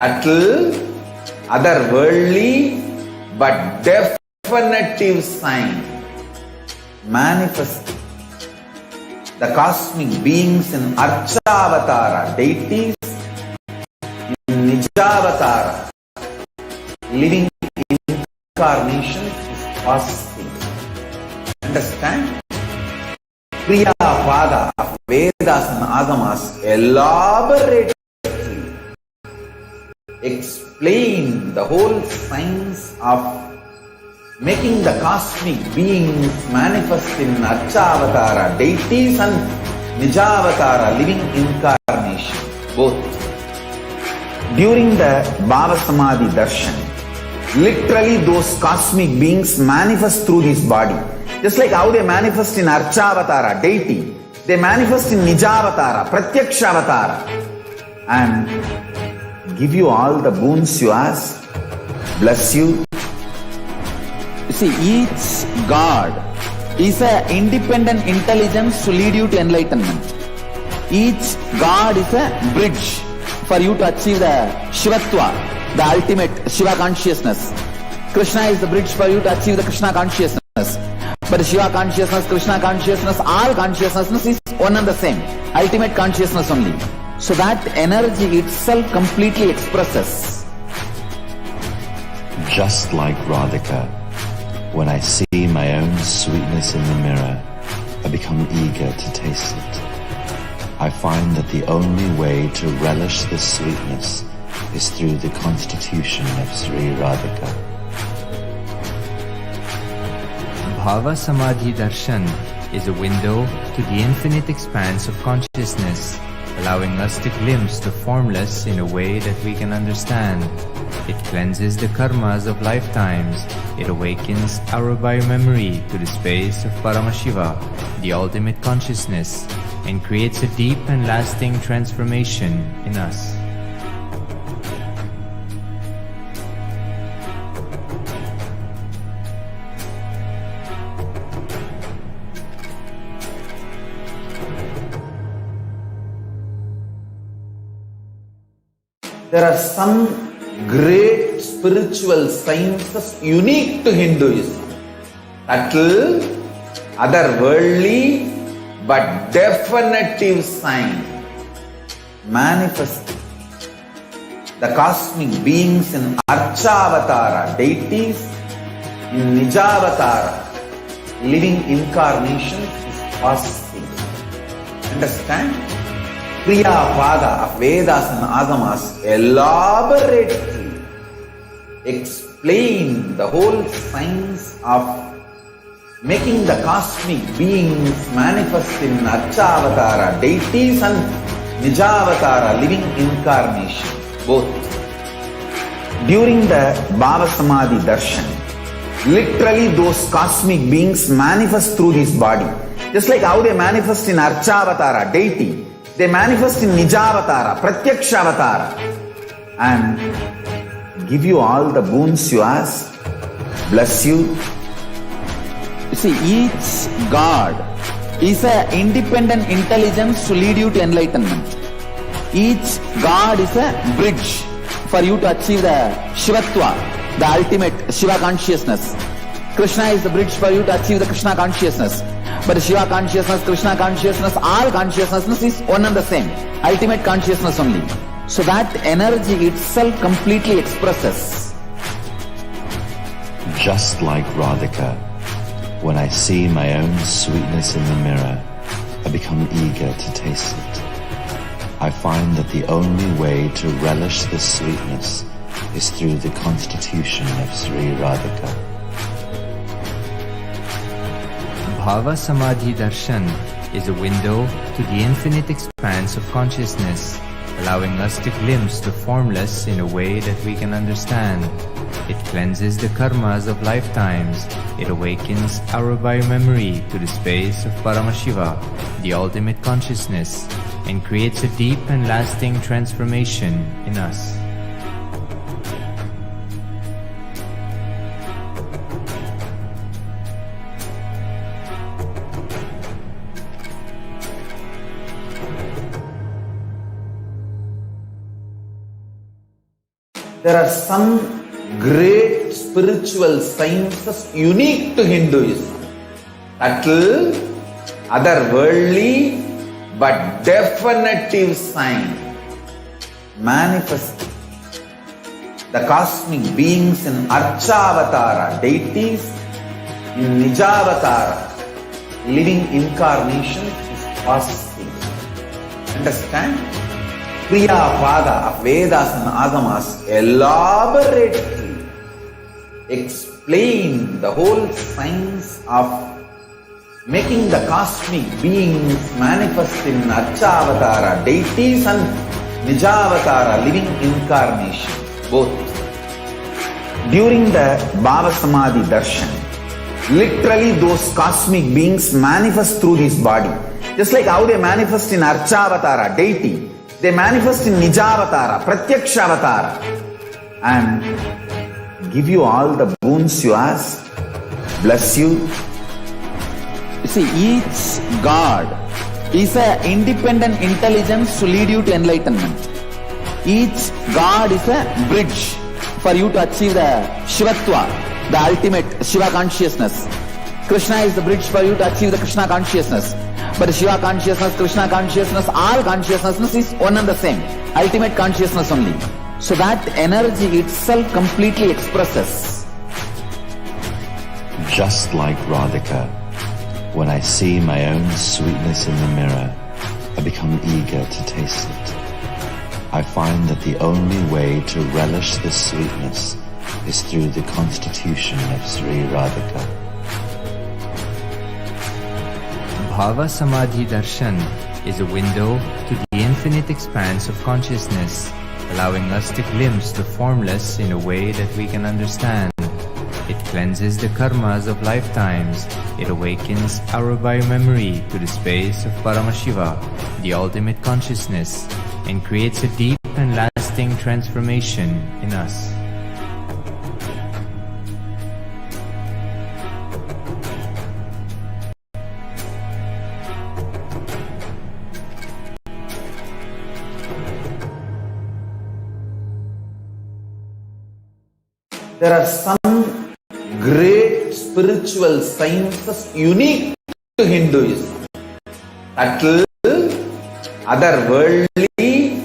subtle, otherworldly, but definitive sign manifesting the cosmic beings in Archavatara, deities in Nijavatara, living incarnations is possible. Understand? Kriya Pada of Vedas and Agamas elaborately explain the whole science of making the cosmic beings manifest in Archavatara, deities and Nijavatara, living incarnation, both. During the Bhava Samadhi Darshan, literally those cosmic beings manifest through this body. Just like how they manifest in Archavatara, deity, they manifest in Nijavatara, Pratyakshavatara, and give you all the boons you ask, bless you. You see, each God is an independent intelligence to lead you to enlightenment. Each God is a bridge for you to achieve the Shivatva, the ultimate Shiva consciousness. Krishna is the bridge for you to achieve the Krishna consciousness. But Shiva consciousness, Krishna consciousness, all consciousness is one and the same. Ultimate consciousness only. So that energy itself completely expresses. Just like Radhika, when I see my own sweetness in the mirror, I become eager to taste it. I find that the only way to relish this sweetness is through the constitution of Sri Radhika. Bhava Samadhi Darshan is a window to the infinite expanse of consciousness, allowing us to glimpse the formless in a way that we can understand. It cleanses the karmas of lifetimes. It awakens our biomemory to the space of Paramashiva, the ultimate consciousness, and creates a deep and lasting transformation in us. There are some great spiritual sciences unique to Hinduism. Subtle, otherworldly, but definitive sign manifesting the cosmic beings in Archavatara, deities in Nijavatara, living incarnations is possible. Understand? Kriya Pada of Vedas and Agamas elaborately explain the whole science of making the cosmic beings manifest in Archavatara, deities and Nijavatara, living incarnation, both. During the Bhava Samadhi Darshan, literally those cosmic beings manifest through this body. Just like how they manifest in Archavatara, deity, they manifest in Nijavatara, Pratyakshavatara, and give you all the boons you ask, bless you. You see, each God is an independent intelligence to lead you to enlightenment. Each God is a bridge for you to achieve the Shivatva, the ultimate Shiva consciousness. Krishna is the bridge for you to achieve the Krishna consciousness. But Shiva consciousness, Krishna consciousness, all consciousness is one and the same. Ultimate consciousness only. So that energy itself completely expresses. Just like Radhika, when I see my own sweetness in the mirror, I become eager to taste it. I find that the only way to relish this sweetness is through the constitution of Sri Radhika. Bhava Samadhi Darshan is a window to the infinite expanse of consciousness, allowing us to glimpse the formless in a way that we can understand. It cleanses the karmas of lifetimes. It awakens our biomemory to the space of Paramashiva, the ultimate consciousness, and creates a deep and lasting transformation in us. There are some great spiritual sciences unique to Hinduism. Subtle, otherworldly, but definitive sign. Manifesting the cosmic beings in Archavatara, deities in Nijavatara, living incarnations is possible. Understand? Priya Pada of Vedas and Agamas elaborately explain the whole science of making the cosmic beings manifest in Archavatara, deities and Nijavatara, living incarnations, both. During the Bhava Samadhi Darshan, literally those cosmic beings manifest through this body. Just like how they manifest in Archavatara, deity, they manifest in Nijavatara, Pratyakshavatara, and give you all the boons you ask, bless you. You see, each God is an independent intelligence to lead you to enlightenment. Each God is a bridge for you to achieve the Shivatva, the ultimate Shiva consciousness. Krishna is the bridge for you to achieve the Krishna consciousness. But Shiva consciousness, Krishna consciousness, all consciousness is one and the same. Ultimate consciousness only. So that energy itself completely expresses. Just like Radhika, when I see my own sweetness in the mirror, I become eager to taste it. I find that the only way to relish this sweetness is through the constitution of Sri Radhika. Bhava Samadhi Darshan is a window to the infinite expanse of consciousness, allowing us to glimpse the formless in a way that we can understand. It cleanses the karmas of lifetimes. It awakens our biomemory to the space of Paramashiva, the ultimate consciousness, and creates a deep and lasting transformation in us. There are some great spiritual sciences unique to Hinduism. Subtle, otherworldly,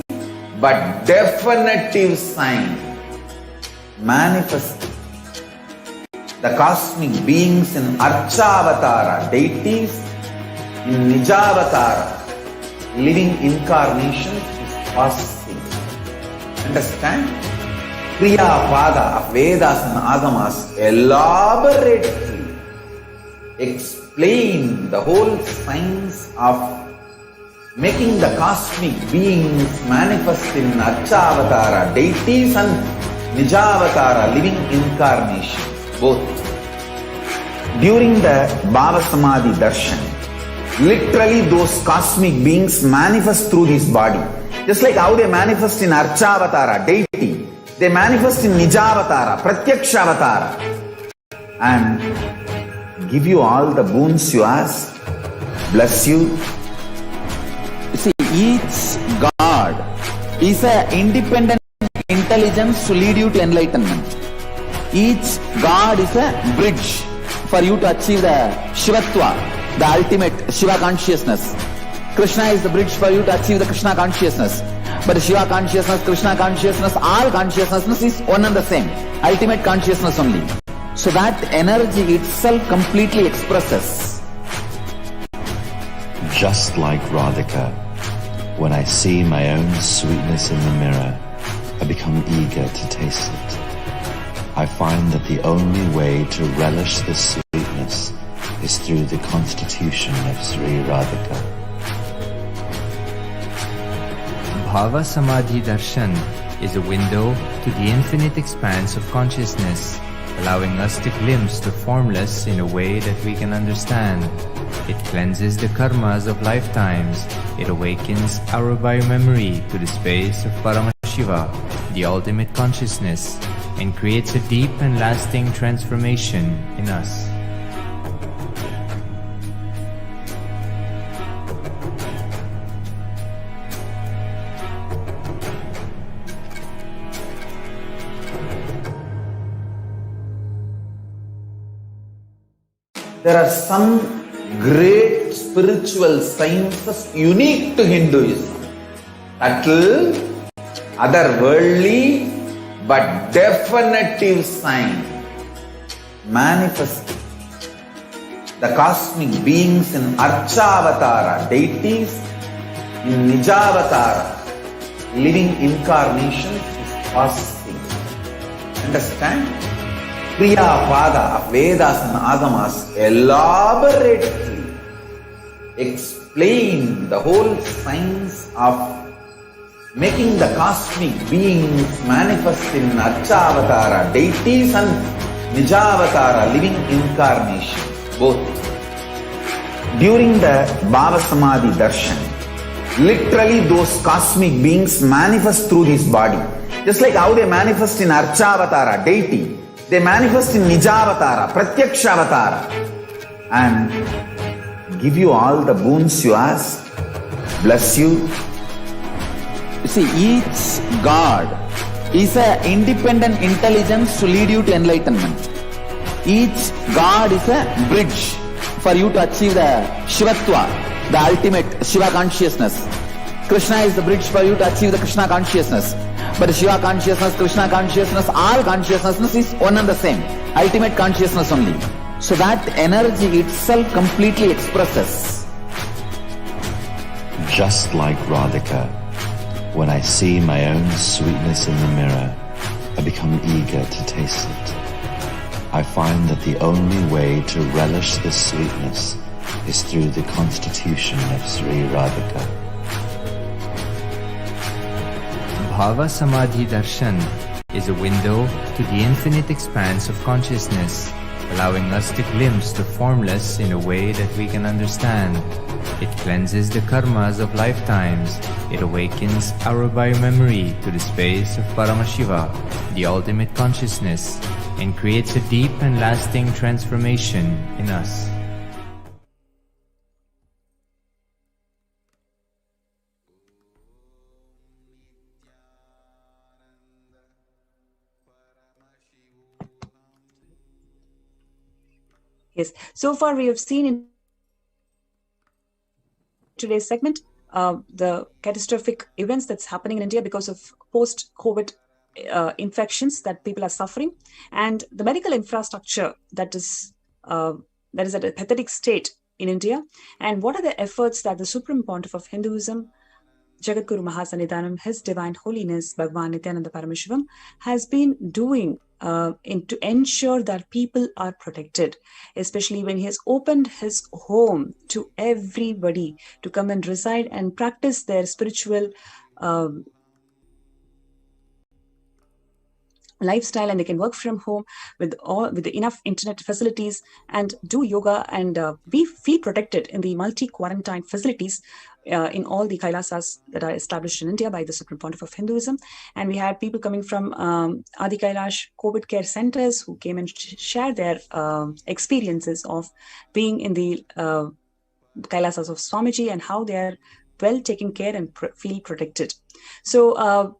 but definitive sign. Manifesting the cosmic beings in Archavatara, deities in Nijavatara, living incarnations is possible. Understand? Priya Pada of Vedas and Agamas elaborately explain the whole science of making the cosmic beings manifest in Archavatara, deities and Nijavatara, living incarnations, both. During the Bhava Samadhi Darshan, literally those cosmic beings manifest through this body. Just like how they manifest in Archavatara, deity, they manifest in Nijavatara, Pratyakshavatara, and give you all the boons you ask, bless you. You see, each God is an independent intelligence to lead you to enlightenment. Each God is a bridge for you to achieve the Shivatva, the ultimate Shiva consciousness. Krishna is the bridge for you to achieve the Krishna consciousness. But Shiva consciousness, Krishna consciousness, all consciousness is one and the same. Ultimate consciousness only. So that energy itself completely expresses. Just like Radhika, when I see my own sweetness in the mirror, I become eager to taste it. I find that the only way to relish this sweetness is through the constitution of Sri Radhika. Bhava Samadhi Darshan is a window to the infinite expanse of consciousness, allowing us to glimpse the formless in a way that we can understand. It cleanses the karmas of lifetimes. It awakens our biomemory to the space of Paramashiva, the ultimate consciousness, and creates a deep and lasting transformation in us. there are some great spiritual sciences unique to Hinduism. Subtle, otherworldly, but definitive sign manifesting the cosmic beings in Archavatara, deities, in Nijavatara, living incarnations is possible. Understand? Priya Pada of Vedas and Agamas elaborately explain the whole science of making the cosmic beings manifest in Archavatara, deities, and Nijavatara, living incarnations, both. During the Bhava Samadhi Darshan, literally those cosmic beings manifest through this body. Just like how they manifest in Archavatara, deity, they manifest in Nijavatara, Pratyakshavatara, and give you all the boons you ask, bless you. You see, each God is an independent intelligence to lead you to enlightenment. Each God is a bridge for you to achieve the Shivatva, the ultimate Shiva consciousness. Krishna is the bridge for you to achieve the Krishna consciousness. But the Shiva consciousness, Krishna consciousness, all consciousness is one and the same. Ultimate consciousness only. So that energy itself completely expresses. Just like Radhika, when I see my own sweetness in the mirror, I become eager to taste it. I find that the only way to relish this sweetness is through the constitution of Sri Radhika. Bhava Samadhi Darshan is a window to the infinite expanse of consciousness, allowing us to glimpse the formless in a way that we can understand. It cleanses the karmas of lifetimes. It awakens our biomemory to the space of Paramashiva, the ultimate consciousness, and creates a deep and lasting transformation in us. Yes, so far we have seen in today's segment the catastrophic events that's happening in India because of post-COVID infections that people are suffering, and the medical infrastructure that is at a pathetic state in India, and what are the efforts that the Supreme Pontiff of Hinduism, Jagadguru Mahasannidhanam, His Divine Holiness Bhagwan Nithyananda Paramashivam, has been doing to ensure that people are protected, especially when he has opened his home to everybody to come and reside and practice their spiritual lifestyle, and they can work from home with enough internet facilities and do yoga and feel protected in the multi-quarantine facilities in all the Kailasas that are established in India by the Supreme Pontiff of Hinduism. And we had people coming from Adi Kailash COVID care centers who came and shared their experiences of being in the Kailasas of Swamiji and how they are well taken care and feel protected. So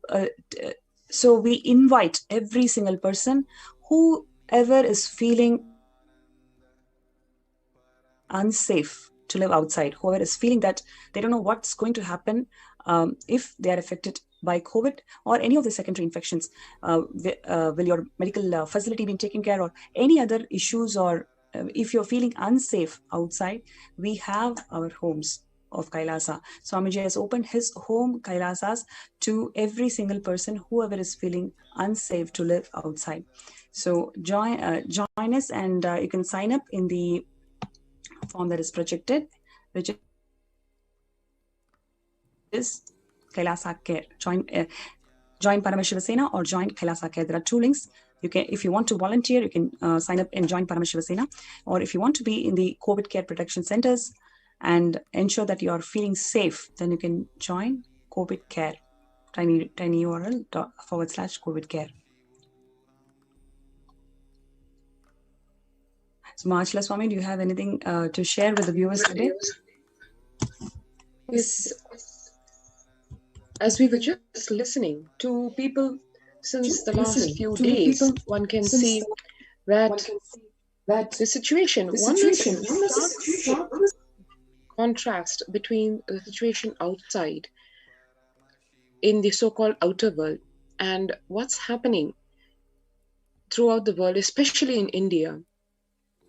we invite every single person, whoever is feeling unsafe to live outside, whoever is feeling that they don't know what's going to happen if they are affected by COVID or any of the secondary infections, will your medical facility be taken care of, or any other issues, or if you're feeling unsafe outside, we have our homes of Kailasa. Swamiji has opened his home Kailasas to every single person, whoever is feeling unsafe to live outside. So join us, and you can sign up in the form that is projected, which is Kailasa Care. Join Paramashivasena or join Kailasa Care. There are two links. You can, if you want to volunteer, you can sign up and join Paramashivasena, or if you want to be in the COVID care protection centers and ensure that you are feeling safe, then you can join COVID care. Tiny URL /COVID care. So Mahachala Swami, do you have anything to share with the viewers today? Yes. As we were just listening to people since the last few days, one can see that the situation, one is stark contrast between the situation outside in the so-called outer world and what's happening throughout the world, especially in India.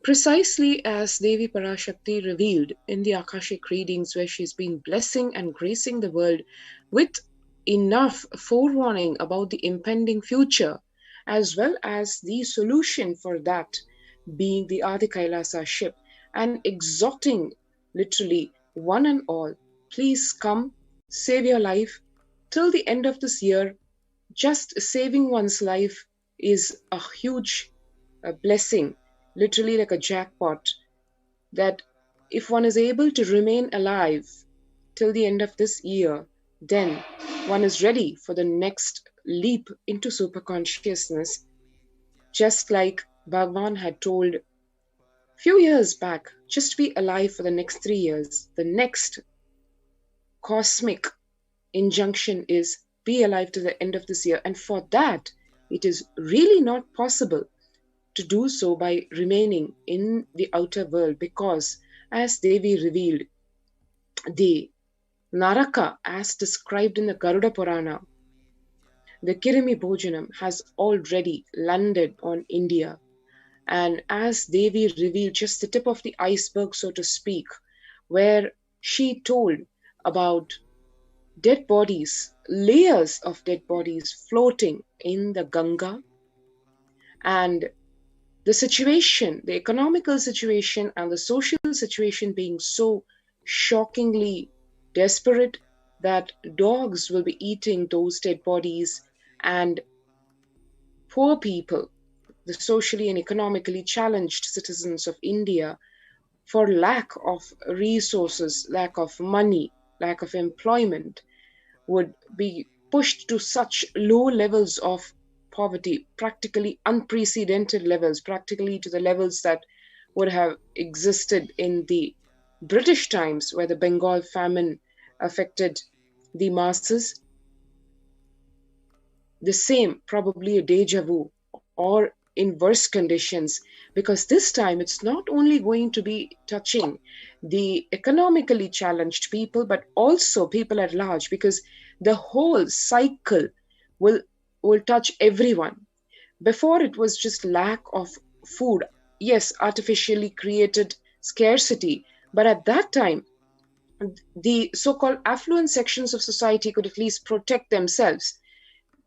Precisely as Devi Parashakti revealed in the Akashic readings, where she's been blessing and gracing the world with enough forewarning about the impending future, as well as the solution for that being the Adi Kailasa ship, and exhorting literally one and all, please come, save your life. Till the end of this year, just saving one's life is a huge blessing, literally like a jackpot, that if one is able to remain alive till the end of this year, then one is ready for the next leap into superconsciousness, just like Bhagwan had told few years back, just be alive for the next 3 years. The next cosmic injunction is be alive to the end of this year. And for that, it is really not possible to do so by remaining in the outer world, because as Devi revealed, the Naraka, as described in the Garuda Purana, the Kirimi Bhojanam, has already landed on India. And as Devi revealed, just the tip of the iceberg, so to speak, where she told about dead bodies, layers of dead bodies floating in the Ganga, and the situation, the economical situation and the social situation being so shockingly desperate that dogs will be eating those dead bodies, and poor people, the socially and economically challenged citizens of India, for lack of resources, lack of money, lack of employment, would be pushed to such low levels of poverty, practically unprecedented levels, practically to the levels that would have existed in the British times, where the Bengal famine affected the masses. The same, probably a deja vu, or in worse conditions, because this time it's not only going to be touching the economically challenged people, but also people at large, because the whole cycle will touch everyone. Before, it was just lack of food, yes, artificially created scarcity, but at that time, the so-called affluent sections of society could at least protect themselves,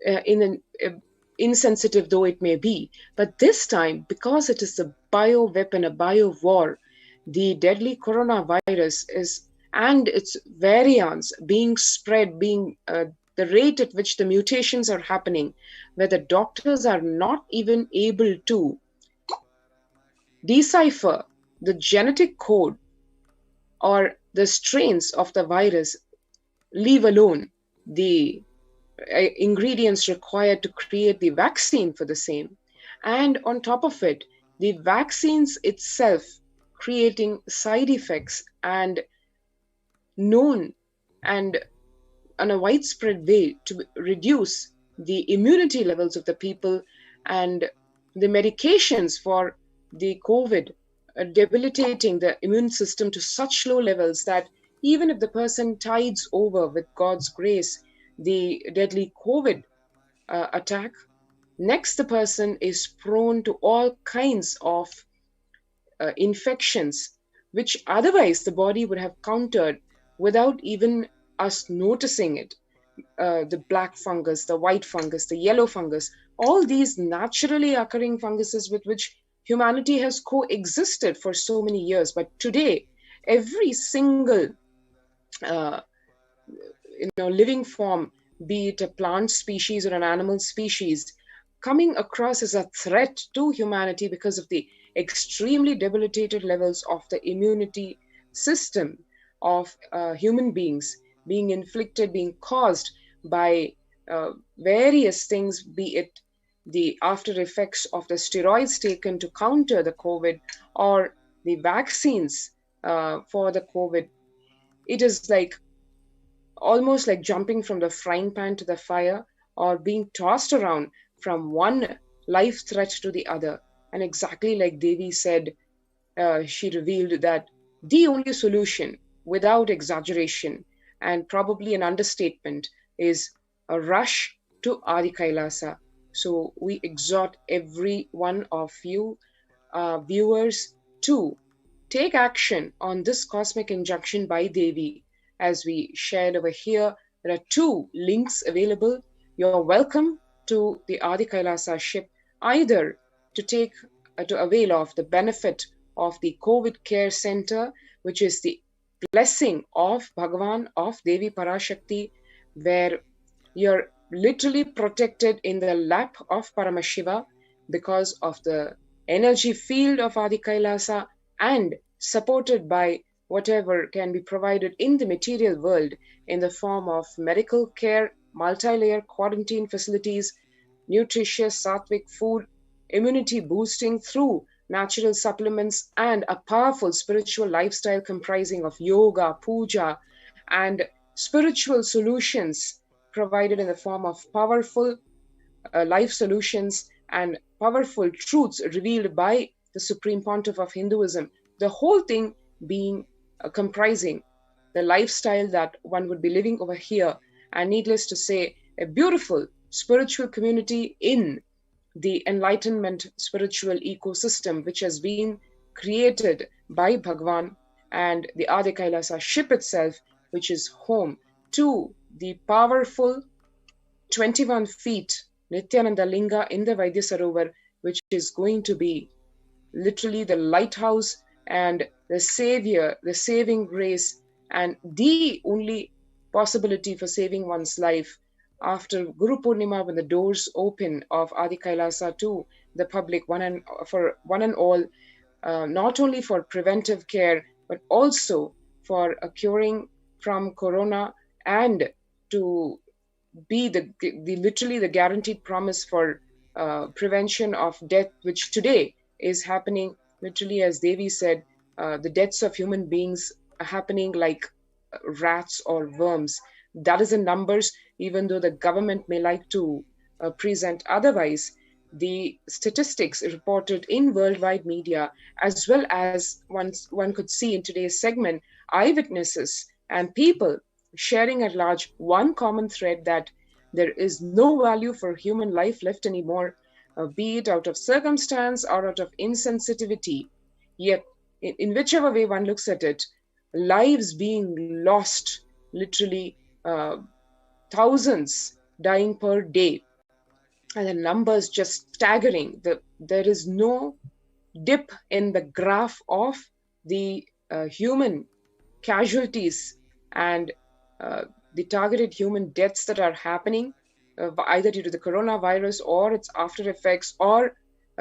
in an insensitive though it may be. But this time, because it is a bio-weapon, a bio-war, the deadly coronavirus is, and its variants being spread, being the rate at which the mutations are happening, where the doctors are not even able to decipher the genetic code or the strains of the virus, leave alone the ingredients required to create the vaccine for the same. And on top of it, the vaccines itself creating side effects, and known and on a widespread way to reduce the immunity levels of the people, and the medications for the COVID debilitating the immune system to such low levels that even if the person tides over with God's grace the deadly COVID attack, next the person is prone to all kinds of infections, which otherwise the body would have countered without even us noticing it. The black fungus, the white fungus, the yellow fungus, all these naturally occurring funguses with which humanity has coexisted for so many years. But today, every single living form, be it a plant species or an animal species, coming across as a threat to humanity because of the extremely debilitated levels of the immunity system of human beings, being inflicted, being caused by various things, be it the after effects of the steroids taken to counter the COVID or the vaccines for the COVID. It is like almost like jumping from the frying pan to the fire, or being tossed around from one life threat to the other. And exactly like Devi said, she revealed that the only solution, without exaggeration and probably an understatement, is a rush to Adi Kailasa. So we exhort every one of you viewers to take action on this cosmic injunction by Devi. As we shared over here, there are 2 links available. You're welcome to the Adi Kailasa ship, either to avail of the benefit of the COVID Care Center, which is the blessing of Bhagavan, of Devi Parashakti, where you're literally protected in the lap of Paramashiva because of the energy field of Adi Kailasa, and supported by whatever can be provided in the material world in the form of medical care, multi-layer quarantine facilities, nutritious sattvic food, immunity boosting through natural supplements, and a powerful spiritual lifestyle comprising of yoga, puja, and spiritual solutions provided in the form of powerful life solutions and powerful truths revealed by the Supreme Pontiff of Hinduism. The whole thing being comprising the lifestyle that one would be living over here, and needless to say, a beautiful spiritual community in the enlightenment spiritual ecosystem which has been created by Bhagwan, and the Adi Kailasa ship itself, which is home to the powerful 21 feet Nithyananda Linga in the Vaidya Sarovar, which is going to be literally the lighthouse and the savior, the saving grace, and the only possibility for saving one's life after Guru Purnima, when the doors open of Adi Kailasa to the public, one and all, not only for preventive care, but also for curing from corona, and to be the literally the guaranteed promise for prevention of death, which today is happening literally, as Devi said, the deaths of human beings are happening like rats or worms. That is in numbers, even though the government may like to present otherwise. The statistics reported in worldwide media, as well as one could see in today's segment, eyewitnesses and people sharing at large one common thread, that there is no value for human life left anymore, be it out of circumstance or out of insensitivity. Yet, in whichever way one looks at it, lives being lost, literally thousands dying per day, and the numbers just staggering. There is no dip in the graph of the human casualties and the targeted human deaths that are happening, either due to the coronavirus or its after effects, or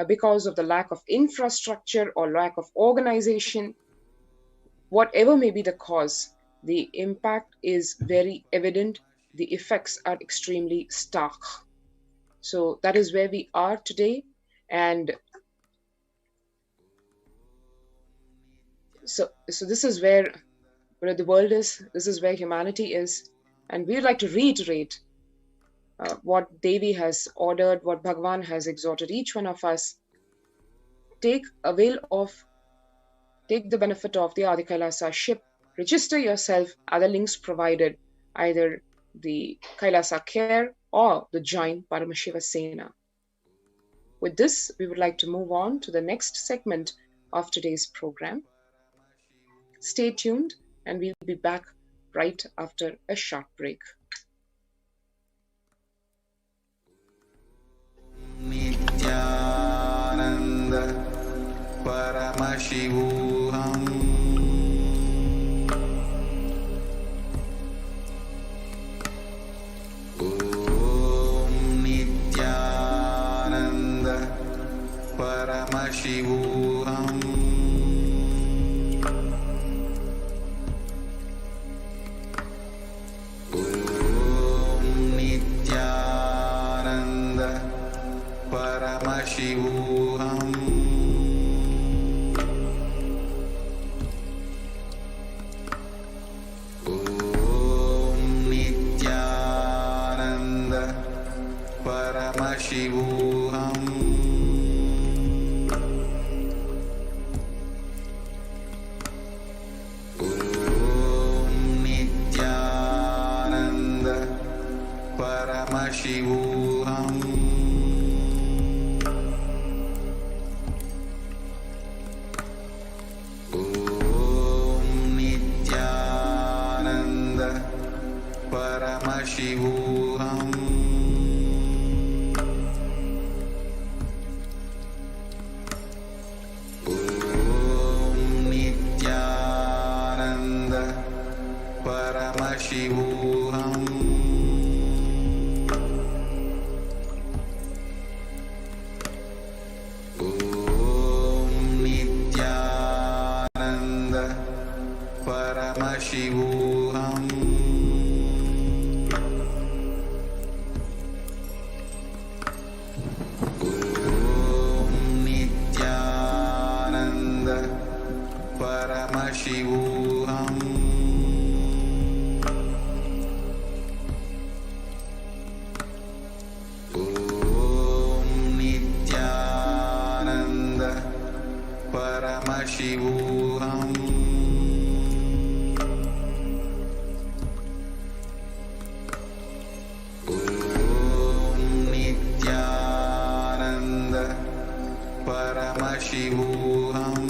because of the lack of infrastructure or lack of organization. Whatever may be the cause, the impact is very evident. The effects are extremely stark. So that is where we are today. And so this is where the world is, this is where humanity is. And we'd like to reiterate what Devi has ordered, what Bhagavan has exhorted each one of us. Take the benefit of the Adi Kailasa ship, register yourself at the links provided, either the Kailasa Care or the Join Paramashiva Sena. With this, we would like to move on to the next segment of today's program. Stay tuned, and we'll be back right after a short break. Nithyananda Paramashivam Om Nithyananda Paramashivam Paramashivam Om Nithyananda Paramashivam Paramashivoham. Om Nithyananda Paramashivoham. Om Nithyananda Paramashivoham. Paramashivoham.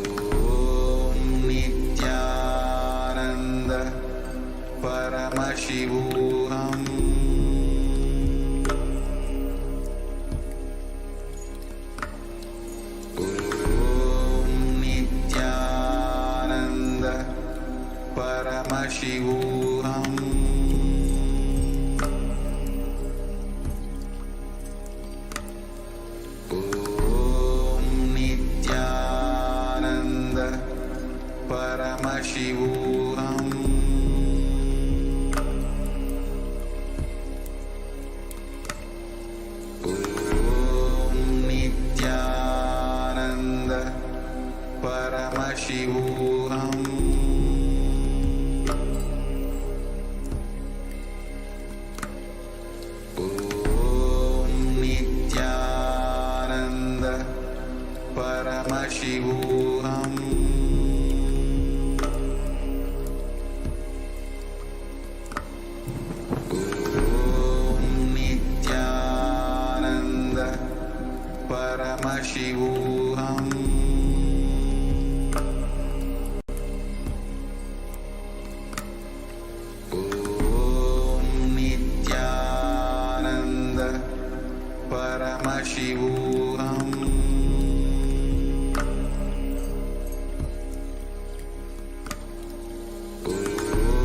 Om Nithyananda Paramashivoham. Om Nithyananda Paramashivoham. Paramashivoham. Om Nithyananda Paramashivoham. Om Nithyananda Paramashivoham. Paramashivoham. Om Nithyananda Paramashivoham.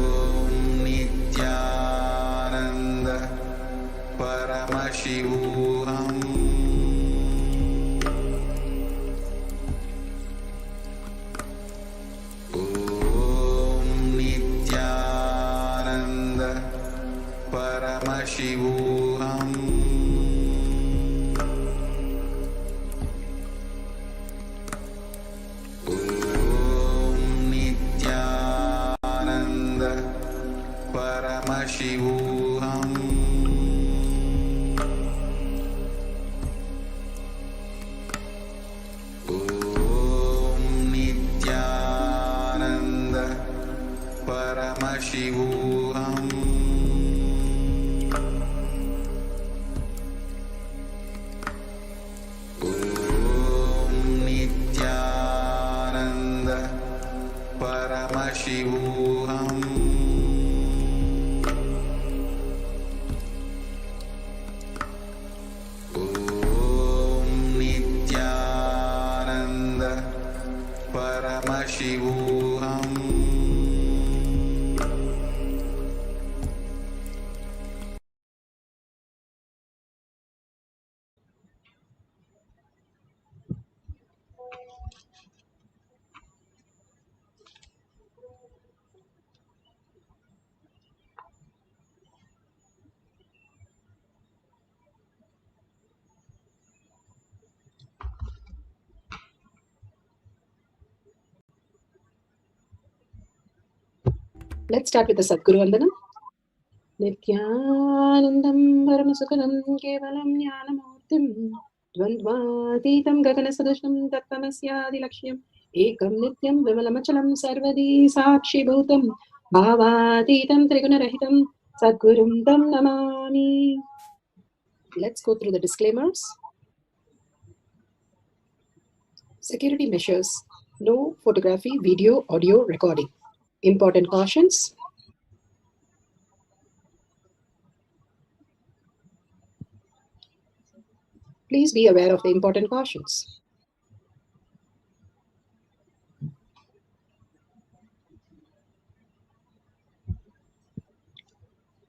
Om Nithyananda Paramashivoham. Paramashivoham. Om Nithyananda Paramashivoham. Om Nithyananda Paramashivoham. Paramashivoham. Om Nithyananda Paramashivoham. Let's start with the Sadguru Vandanam. Nithyanandam Paramasukhanam Kevalam Jnanamurtim Dvandvatitam Gaganasadushnam Tattamasyadi Lakshyam Ekam Nityam Vimalamachalam Sarvadi Sakshi Bhutam Bhavatitam Trigunarahitam Sadgurum Tam Namami. Let's go through the disclaimers. Security measures. No photography, video, audio recording. Important cautions. Please be aware of the important cautions.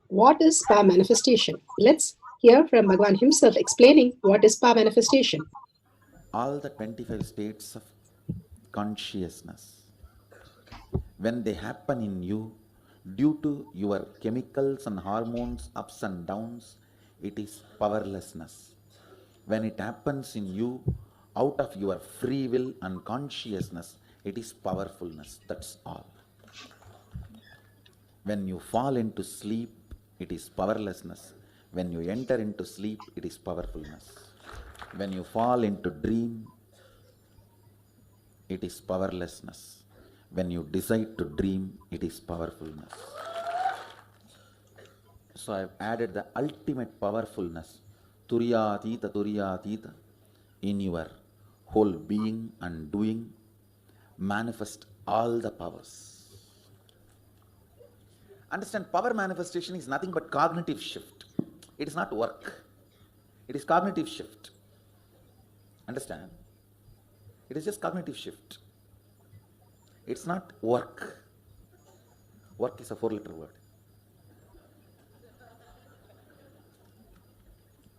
What is PA manifestation? Let's hear from Bhagwan himself explaining what is power manifestation. All the 25 states of consciousness, when they happen in you, due to your chemicals and hormones ups and downs, it is powerlessness. When it happens in you, out of your free will and consciousness, it is powerfulness. That's all. When you fall into sleep, it is powerlessness. When you enter into sleep, it is powerfulness. When you fall into dream, it is powerlessness. When you decide to dream, it is powerfulness. So I have added the ultimate powerfulness, Turiyatita, in your whole being and doing, manifest all the powers. Understand, power manifestation is nothing but cognitive shift. It is not work. It is cognitive shift. Understand? It is just cognitive shift. It's not work. Work is a 4-letter word.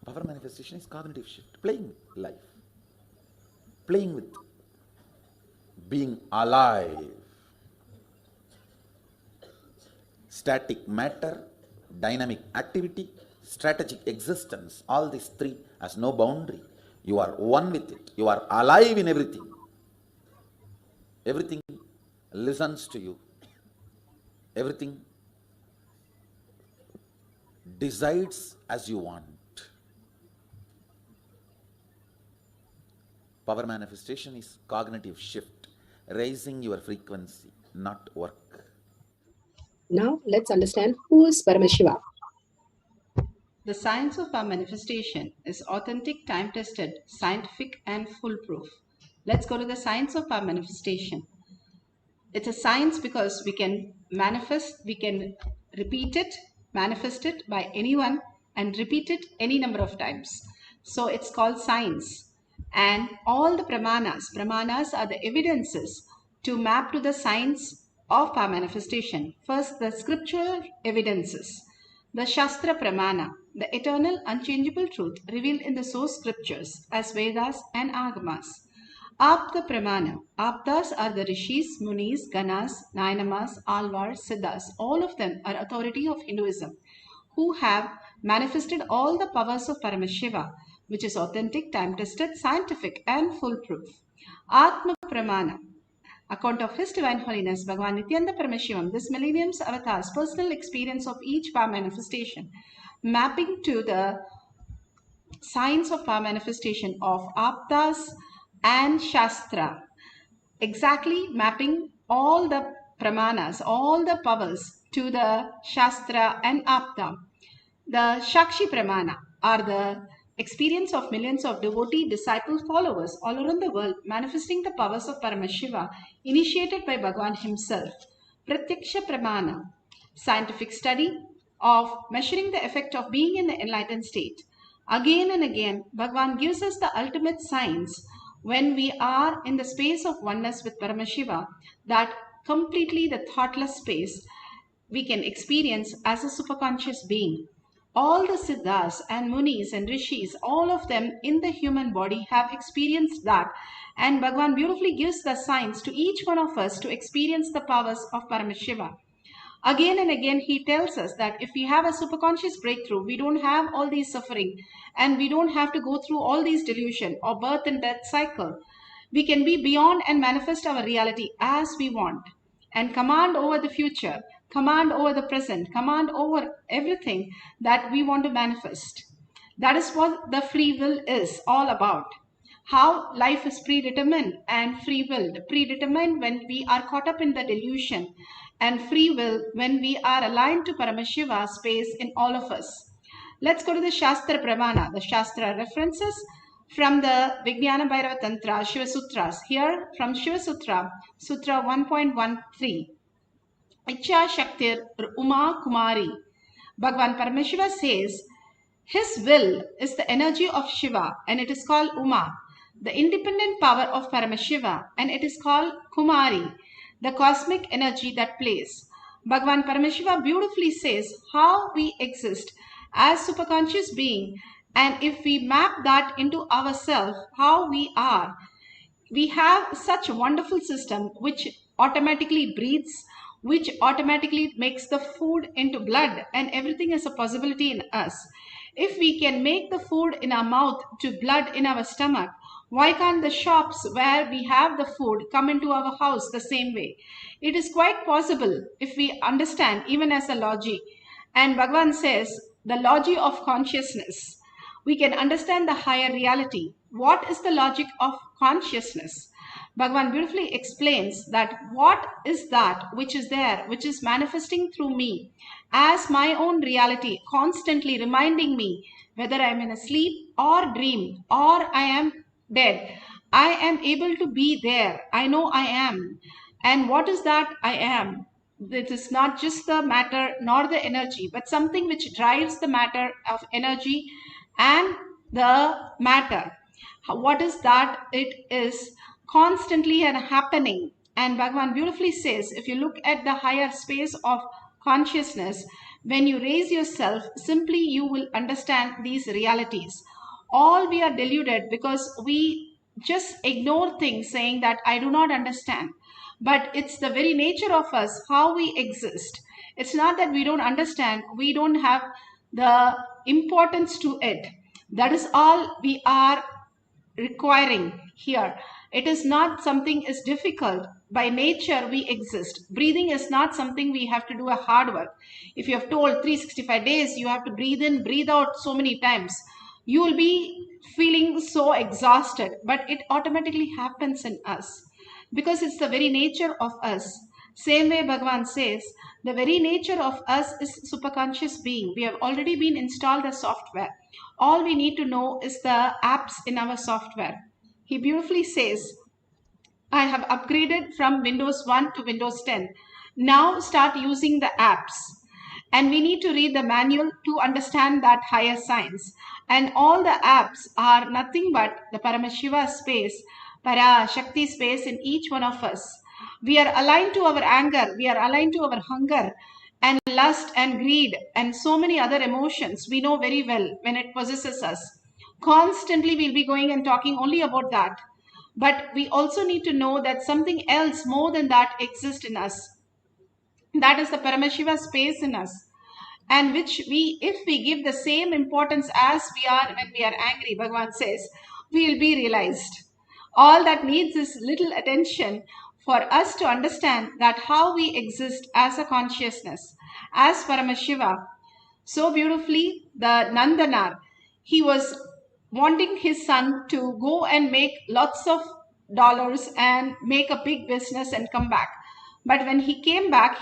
Power manifestation is cognitive shift. Playing life. Playing with being alive. Static matter, dynamic activity, strategic existence. All these three has no boundary. You are one with it. You are alive in everything. Everything listens to you. Everything decides as you want. Power manifestation is cognitive shift, raising your frequency, not work. Now let's understand who is Paramashiva. The science of our manifestation is authentic, time-tested, scientific and foolproof. Let's go to the science of our manifestation. It's a science because we can manifest, we can repeat it, manifest it by anyone and repeat it any number of times. So it's called science. And all the pramanas are the evidences to map to the science of our manifestation. First, the scriptural evidences. The Shastra Pramana, the eternal unchangeable truth revealed in the source scriptures as Vedas and Agamas. Apta Pramana. Aptas are the Rishis, Munis, Ganas, Nainamas, Alvars, Siddhas. All of them are authority of Hinduism who have manifested all the powers of Paramashiva, which is authentic, time-tested, scientific and foolproof. Atma Pramana. Account of His Divine Holiness Bhagavan Nithyananda Paramashivam, this millennium's avatar's personal experience of each power manifestation, mapping to the science of power manifestation of Aptas and Shastra, exactly mapping all the pramanas, all the powers to the Shastra and Apta. The Shakshi Pramana are the experience of millions of devotee, disciple, followers all around the world, manifesting the powers of Paramashiva, initiated by Bhagavan himself. Pratyaksha Pramana, scientific study of measuring the effect of being in the enlightened state. Again and again, Bhagavan gives us the ultimate science when we are in the space of oneness with Paramashiva, that completely the thoughtless space we can experience as a superconscious being. All the Siddhas and Munis and Rishis, all of them in the human body have experienced that, and Bhagavan beautifully gives the signs to each one of us to experience the powers of Paramashiva. Again and again he tells us that if we have a superconscious breakthrough, we don't have all these suffering and we don't have to go through all these delusion or birth and death cycle. We can be beyond and manifest our reality as we want and command over the future, command over the present, command over everything that we want to manifest. That is what the free will is all about. How life is predetermined and free willed. Predetermined when we are caught up in the delusion, and free will when we are aligned to Paramashiva space in all of us. Let's go to the Shastra Pramana, the Shastra references from the Vijnana Bhairava Tantra, Shiva Sutras. Here from Shiva Sutra, Sutra 1.13. Icha Shaktir Uma Kumari. Bhagavan Paramashiva says, his will is the energy of Shiva and it is called Uma, the independent power of Paramashiva, and it is called Kumari, the cosmic energy that plays. Bhagavan Paramashiva beautifully says how we exist as superconscious being, and if we map that into ourselves, how we are, we have such a wonderful system which automatically breathes, which automatically makes the food into blood, and everything is a possibility in us. If we can make the food in our mouth to blood in our stomach, why can't the shops where we have the food come into our house the same way? It is quite possible if we understand even as a logic. And Bhagavan says the logic of consciousness. We can understand the higher reality. What is the logic of consciousness? Bhagavan beautifully explains that what is that which is there, which is manifesting through me as my own reality, constantly reminding me whether I am in a sleep or dream or I am dead. I am able to be there. I know I am. And what is that I am? It is not just the matter nor the energy, but something which drives the matter of energy and the matter. What is that? It is constantly and happening. And Bhagavan beautifully says, if you look at the higher space of consciousness, when you raise yourself, simply you will understand these realities. All we are deluded because we just ignore things saying that I do not understand. But it's the very nature of us, how we exist. It's not that we don't understand, we don't have the importance to it. That is all we are requiring here. It is not something is difficult. By nature we exist. Breathing is not something we have to do a hard work. If you have told 365 days you have to breathe in, breathe out so many times, you will be feeling so exhausted, but it automatically happens in us because it's the very nature of us. Same way Bhagavan says, the very nature of us is superconscious being. We have already been installed the software. All we need to know is the apps in our software. He beautifully says, I have upgraded from Windows 1 to Windows 10. Now start using the apps. And we need to read the manual to understand that higher science. And all the apps are nothing but the Paramashiva space, Parashakti space in each one of us. We are aligned to our anger, we are aligned to our hunger and lust and greed and so many other emotions. We know very well when it possesses us. Constantly we'll be going and talking only about that. But we also need to know that something else more than that exists in us. That is the Paramashiva space in us. And which we, if we give the same importance as we are when we are angry, Bhagavan says, we will be realized. All that needs is little attention for us to understand that how we exist as a consciousness, as Paramashiva. So beautifully, the Nandanar, he was wanting his son to go and make lots of dollars and make a big business and come back. But when he came back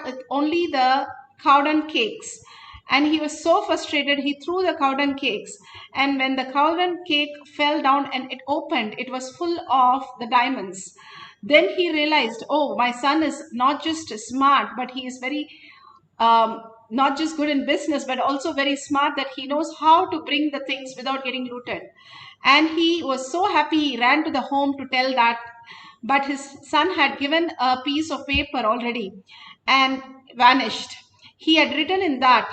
with only the cow dung cakes. And he was so frustrated, he threw the cow dung cakes. And when the cow dung cake fell down and it opened, it was full of the diamonds. Then he realized, oh, my son is not just smart, but he is very, not just good in business, but also very smart that he knows how to bring the things without getting looted. And he was so happy, he ran to the home to tell that. But his son had given a piece of paper already and vanished. He had written in that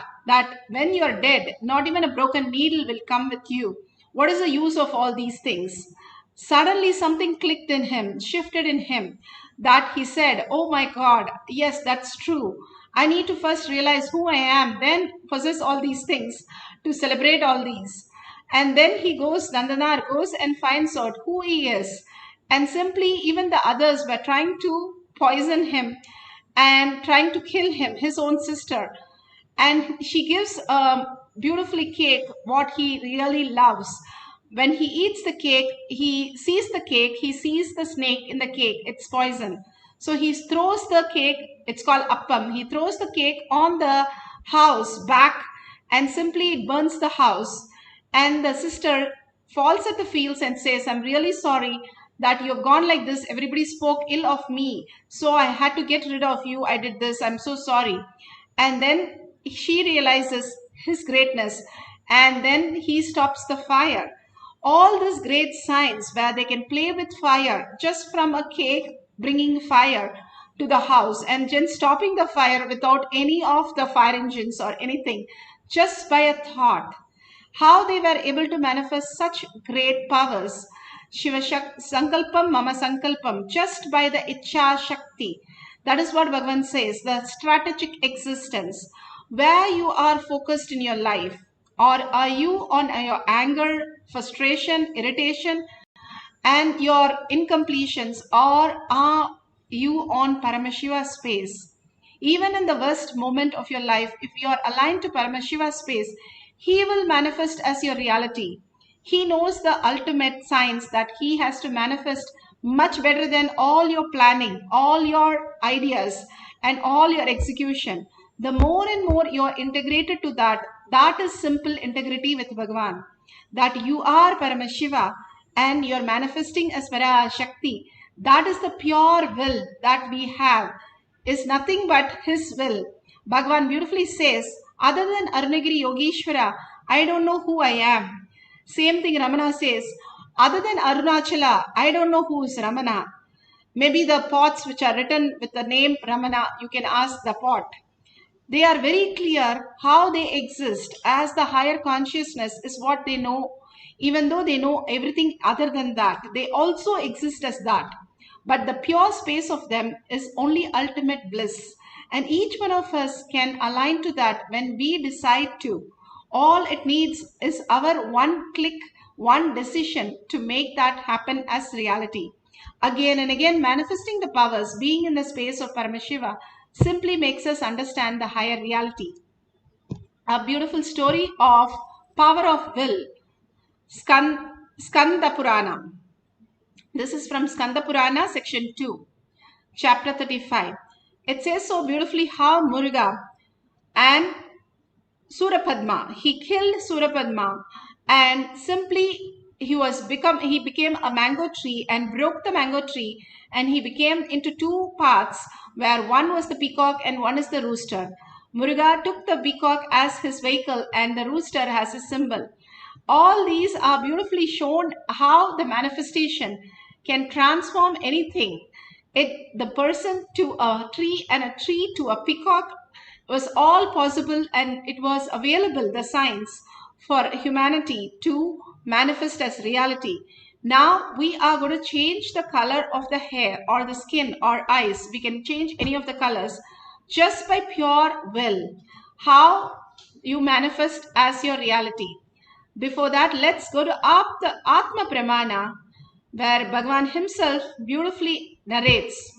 when you are dead, not even a broken needle will come with you. What is the use of all these things? Suddenly something clicked in him, shifted in him, that he said, oh my God, yes, that's true. I need to first realize who I am, then possess all these things to celebrate all these. And then he goes, Nandanar goes and finds out who he is. And simply even the others were trying to poison him and trying to kill him, his own sister. And she gives beautifully cake, what he really loves. When he eats the cake, he sees the snake in the cake, it's poison. So he throws the cake, it's called appam, he throws the cake on the house back and simply it burns the house. And the sister falls at the fields and says, I'm really sorry that you've gone like this. Everybody spoke ill of me. So I had to get rid of you. I did this. I'm so sorry. And then she realizes his greatness. And then he stops the fire. All these great signs where they can play with fire just from a cake bringing fire to the house and then stopping the fire without any of the fire engines or anything. just by a thought. How they were able to manifest such great powers. Shiva Sankalpam Mama Sankalpam, just by the Icha Shakti. That is what Bhagavan says, the strategic existence. Where you are focused in your life, or are you on your anger, frustration, irritation, and your incompletions, or are you on Paramashiva space? Even in the worst moment of your life, if you are aligned to Paramashiva space, he will manifest as your reality. He knows the ultimate science that he has to manifest much better than all your planning, all your ideas, and all your execution. The more and more you are integrated to that, that is simple integrity with Bhagavan. That you are Paramashiva and you are manifesting as Parashakti. That is the pure will that we have, is nothing but his will. Bhagavan beautifully says, other than Arunagiri Yogeshwara, I don't know who I am. Same thing Ramana says, other than Arunachala, I don't know who is Ramana. Maybe the pots which are written with the name Ramana, you can ask the pot. They are very clear how they exist as the higher consciousness is what they know. Even though they know everything other than that, they also exist as that. But the pure space of them is only ultimate bliss. And each one of us can align to that when we decide to. All it needs is our one click, one decision to make that happen as reality. Again and again, manifesting the powers, being in the space of Paramashiva, simply makes us understand the higher reality. A beautiful story of power of will, Skanda Purana. This is from Skanda Purana, section 2, chapter 35. It says so beautifully how Muruga and Surapadma, he killed Surapadma, and simply he became a mango tree and broke the mango tree, and he became into two parts where one was the peacock and one is the rooster. Muruga took the peacock as his vehicle and the rooster as his symbol. All these are beautifully shown how the manifestation can transform anything. The person to a tree and a tree to a peacock was all possible, and it was available, the science, for humanity to manifest as reality. Now we are going to change the color of the hair or the skin or eyes. We can change any of the colors just by pure will. How you manifest as your reality. Before that, let's go to Atma Pramana, where Bhagavan himself beautifully narrates.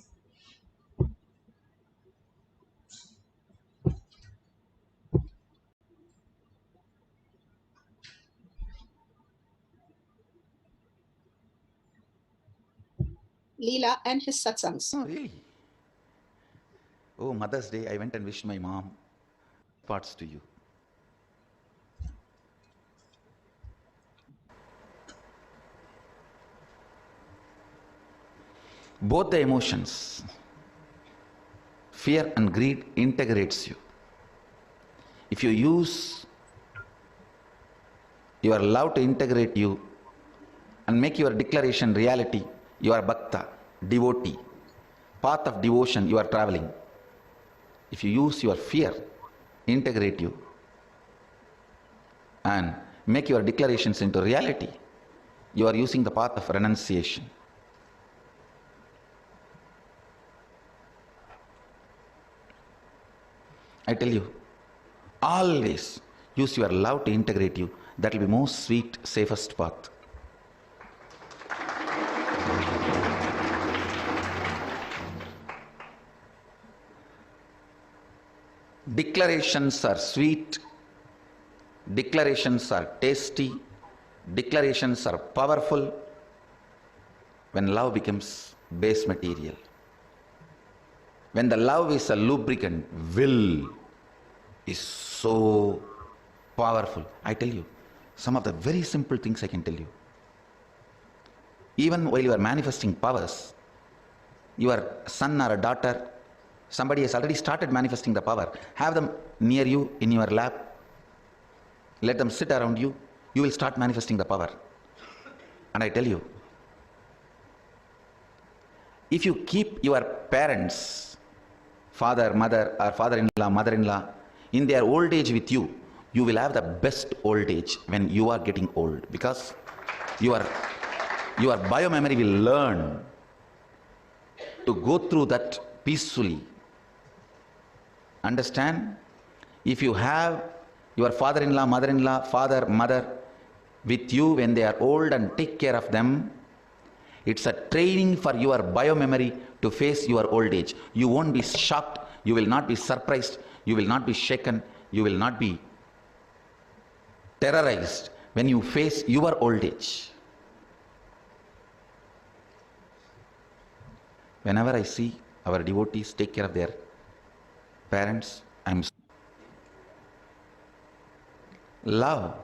Leela and his satsangs. Oh, really? Oh, Mother's Day, I went and wished my mom. Parts to you. Both the emotions, fear and greed, integrates you. If you use your love to integrate you and make your declaration reality, you are bhakta, devotee, path of devotion you are traveling. If you use your fear, integrate you and make your declarations into reality, you are using the path of renunciation. I tell you, always use your love to integrate you. That will be most sweet, safest path. Declarations are sweet, declarations are tasty, declarations are powerful when love becomes base material. When the love is a lubricant, will is so powerful. I tell you, some of the very simple things I can tell you. Even while you are manifesting powers, your son or a daughter, somebody has already started manifesting the power. Have them near you in your lap. Let them sit around you. You will start manifesting the power. And I tell you, if you keep your parents, father, mother, or father-in-law, mother-in-law, in their old age with you, you will have the best old age when you are getting old, because your biomemory will learn to go through that peacefully. Understand? If you have your father-in-law, mother-in-law, father, mother with you when they are old and take care of them, it's a training for your biomemory to face your old age. You won't be shocked, you will not be surprised, you will not be shaken, you will not be terrorized when you face your old age. Whenever I see our devotees take care of their parents, love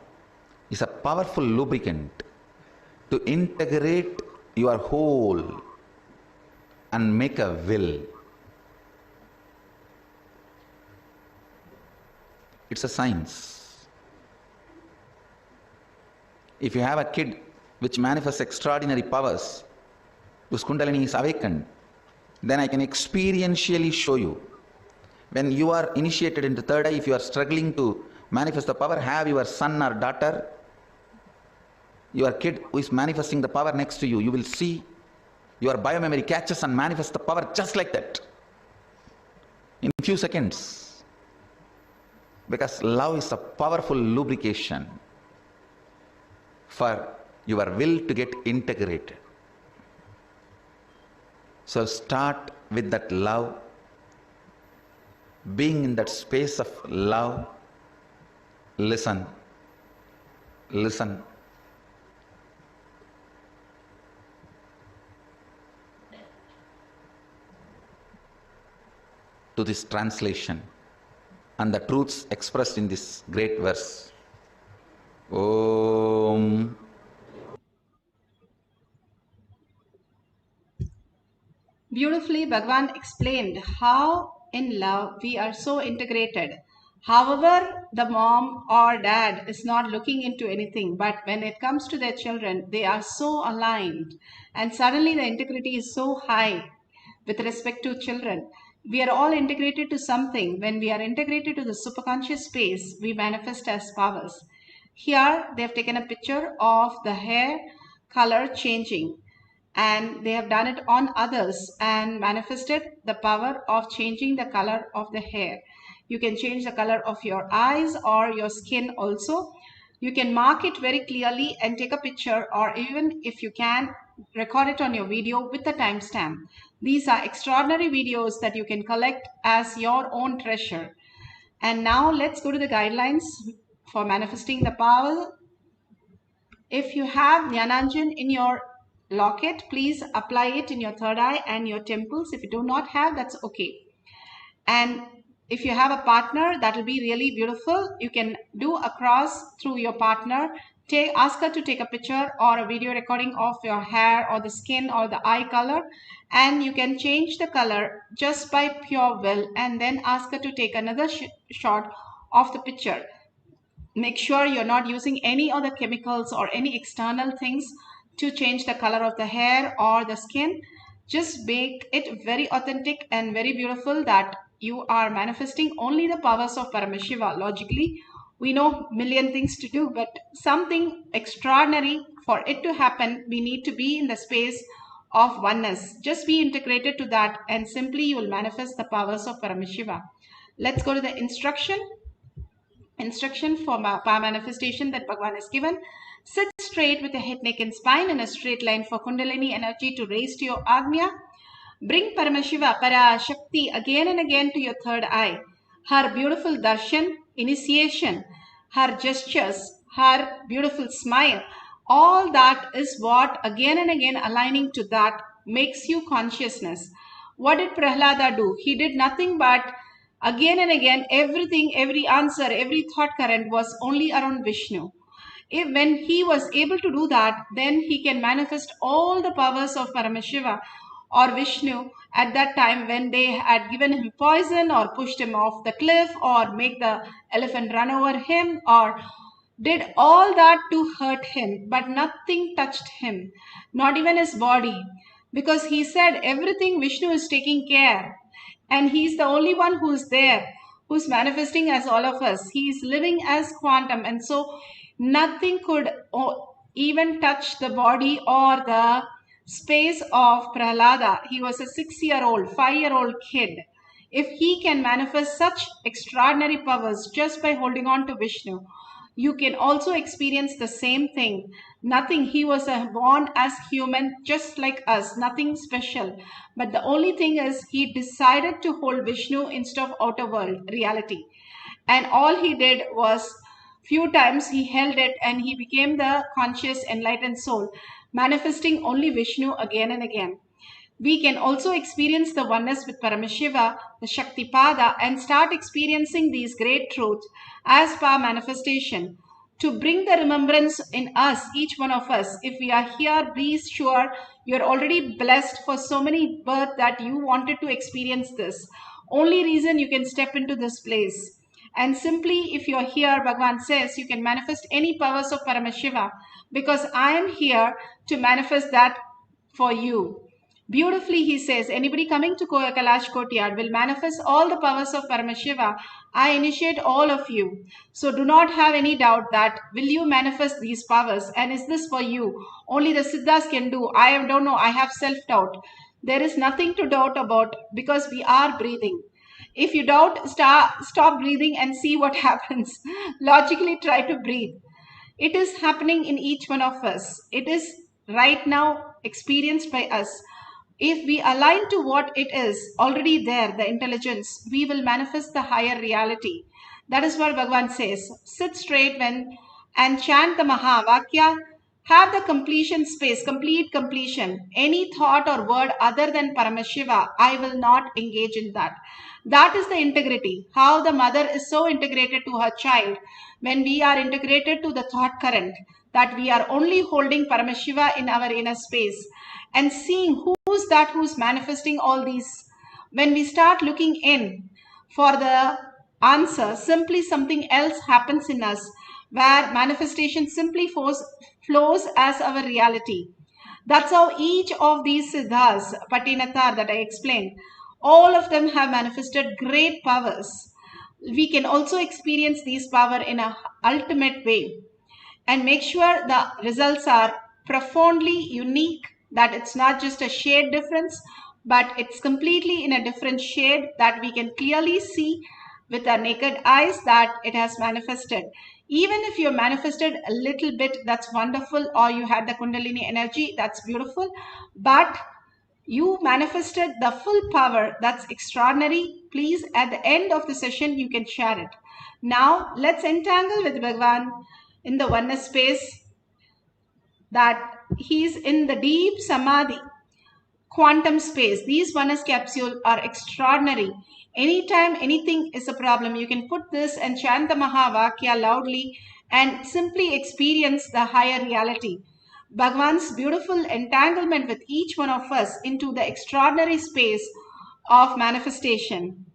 is a powerful lubricant to integrate your whole and make a will. It's a science. If you have a kid which manifests extraordinary powers, whose Kundalini is awakened, then I can experientially show you. When you are initiated into third eye, if you are struggling to manifest the power, have your son or daughter, your kid who is manifesting the power next to you, you will see your biomemory catches and manifests the power just like that in few seconds. Because love is a powerful lubrication for your will to get integrated. So start with that love, being in that space of love. Listen, listen. To this translation and the truths expressed in this great verse. Om. Beautifully, Bhagavan explained how in love we are so integrated. However, the mom or dad is not looking into anything, but when it comes to their children, they are so aligned, and suddenly the integrity is so high with respect to children. We are all integrated to something. When we are integrated to the superconscious space, we manifest as powers. Here, they have taken a picture of the hair color changing, and they have done it on others and manifested the power of changing the color of the hair. You can change the color of your eyes or your skin also. You can mark it very clearly and take a picture, or even if you can, record it on your video with a timestamp. These are extraordinary videos that you can collect as your own treasure. And now let's go to the guidelines for manifesting the power. If you have Jnananjan in your locket, please apply it in your third eye and your temples. If you do not have, that's okay. And if you have a partner, that will be really beautiful. You can do a cross through your partner. Ask her to take a picture or a video recording of your hair or the skin or the eye color, and you can change the color just by pure will, and then ask her to take another shot of the picture. Make sure you're not using any other chemicals or any external things to change the color of the hair or the skin. Just make it very authentic and very beautiful, that you are manifesting only the powers of Paramashiva. Logically, we know million things to do, but something extraordinary, for it to happen, we need to be in the space of oneness. Just be integrated to that, and simply you will manifest the powers of Paramashiva. Let's go to the instruction for power manifestation that Bhagavan has given. Sit straight with the head, neck and spine in a straight line for Kundalini energy to raise to your Agnya. Bring Paramashiva, Parashakti again and again to your third eye. Her beautiful darshan, initiation, her gestures, her beautiful smile, all that is what again and again aligning to that makes you consciousness. What did Prahlada do? He did nothing but again and again, everything, every answer, every thought current was only around Vishnu. When he was able to do that, then he can manifest all the powers of Paramashiva or Vishnu at that time, when they had given him poison or pushed him off the cliff or make the elephant run over him or did all that to hurt him, but nothing touched him, not even his body, because he said everything Vishnu is taking care, and he's the only one who's there who's manifesting as all of us. He is living as quantum, and so nothing could even touch the body or the space of Prahlada. He was a 6-year-old, 5-year-old kid. If he can manifest such extraordinary powers just by holding on to Vishnu, you can also experience the same thing. Nothing. He was born as human, just like us, nothing special. But the only thing is, he decided to hold Vishnu instead of outer world reality. And all he did was, few times he held it and he became the conscious enlightened soul, manifesting only Vishnu again and again. We can also experience the oneness with Paramashiva, the Shaktipada, and start experiencing these great truths as power manifestation to bring the remembrance in us, each one of us. If we are here, be sure you're already blessed for so many births that you wanted to experience this. Only reason you can step into this place. And simply, if you're here, Bhagavan says, you can manifest any powers of Paramashiva, because I am here to manifest that for you. Beautifully, he says, anybody coming to Kailash courtyard will manifest all the powers of Paramashiva. I initiate all of you. So do not have any doubt that, will you manifest these powers? And is this for you? Only the Siddhas can do. I don't know. I have self-doubt. There is nothing to doubt about, because we are breathing. If you doubt, stop breathing and see what happens. Logically try to breathe. It is happening in each one of us. It is right now experienced by us. If we align to what it is already there, the intelligence, we will manifest the higher reality. That is what Bhagavan says. Sit straight and chant the Mahavakya. Have the completion space, complete completion. Any thought or word other than Paramashiva, I will not engage in that. That is the integrity. How the mother is so integrated to her child. When we are integrated to the thought current, that we are only holding Paramashiva in our inner space and seeing who's that who's manifesting all these. When we start looking in for the answer, simply something else happens in us, where manifestation simply flows as our reality. That's how each of these siddhas, Patinathar that I explained, all of them have manifested great powers. We can also experience these power in an ultimate way and make sure the results are profoundly unique, that it's not just a shade difference, but it's completely in a different shade that we can clearly see with our naked eyes that it has manifested. Even if you manifested a little bit, that's wonderful, or you had the Kundalini energy, that's beautiful, but you manifested the full power, that's extraordinary. Please, at the end of the session, you can share it. Now, let's entangle with Bhagavan in the oneness space, that he's in the deep samadhi, quantum space. These oneness capsules are extraordinary. Anytime anything is a problem, you can put this and chant the Mahavakya loudly and simply experience the higher reality. Bhagavan's beautiful entanglement with each one of us into the extraordinary space of manifestation.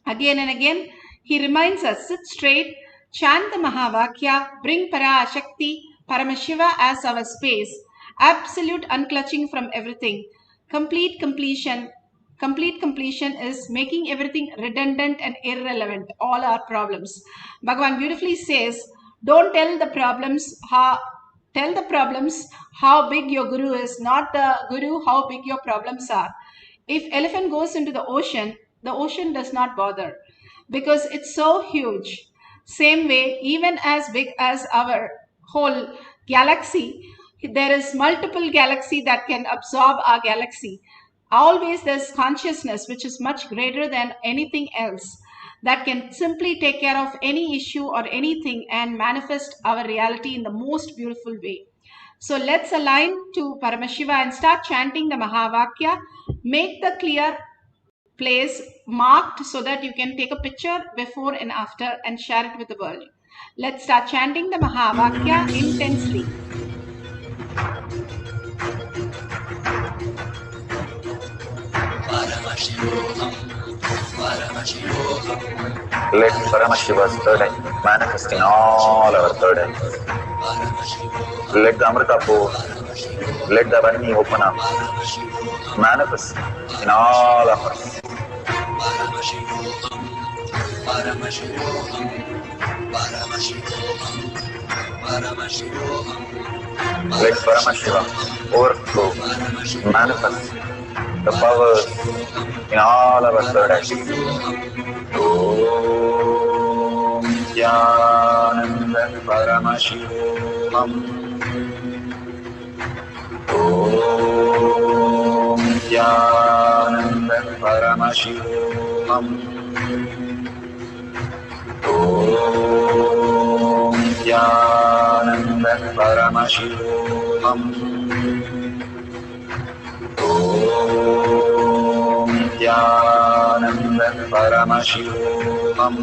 Again and again, he reminds us, sit straight, chant the Mahavakya, bring Parashakti, Paramashiva as our space, absolute unclutching from everything, complete completion. Complete completion is making everything redundant and irrelevant, all our problems. Bhagavan beautifully says, don't tell the problems how big your guru is, not the guru how big your problems are. If elephant goes into the ocean does not bother because it's so huge. Same way, even as big as our whole galaxy, there is multiple galaxy that can absorb our galaxy. Always there's consciousness which is much greater than anything else that can simply take care of any issue or anything and manifest our reality in the most beautiful way. So let's align to Paramashiva and start chanting the Mahavakya. Make the clear place marked so that you can take a picture before and after and share it with the world. Let's start chanting the Mahavakya intensely. Let Paramashiva's third eye manifest in all our third eyes. Let the Amrita pour, let the Vani open up, manifest in all of us. Let Paramashivam overflow, manifest the powers in all our third activities. Om Jnananda Paramashivam. Om Jnananda Paramashivam. Om Jnananda Paramashivam. Om Jnananda Paramashivam.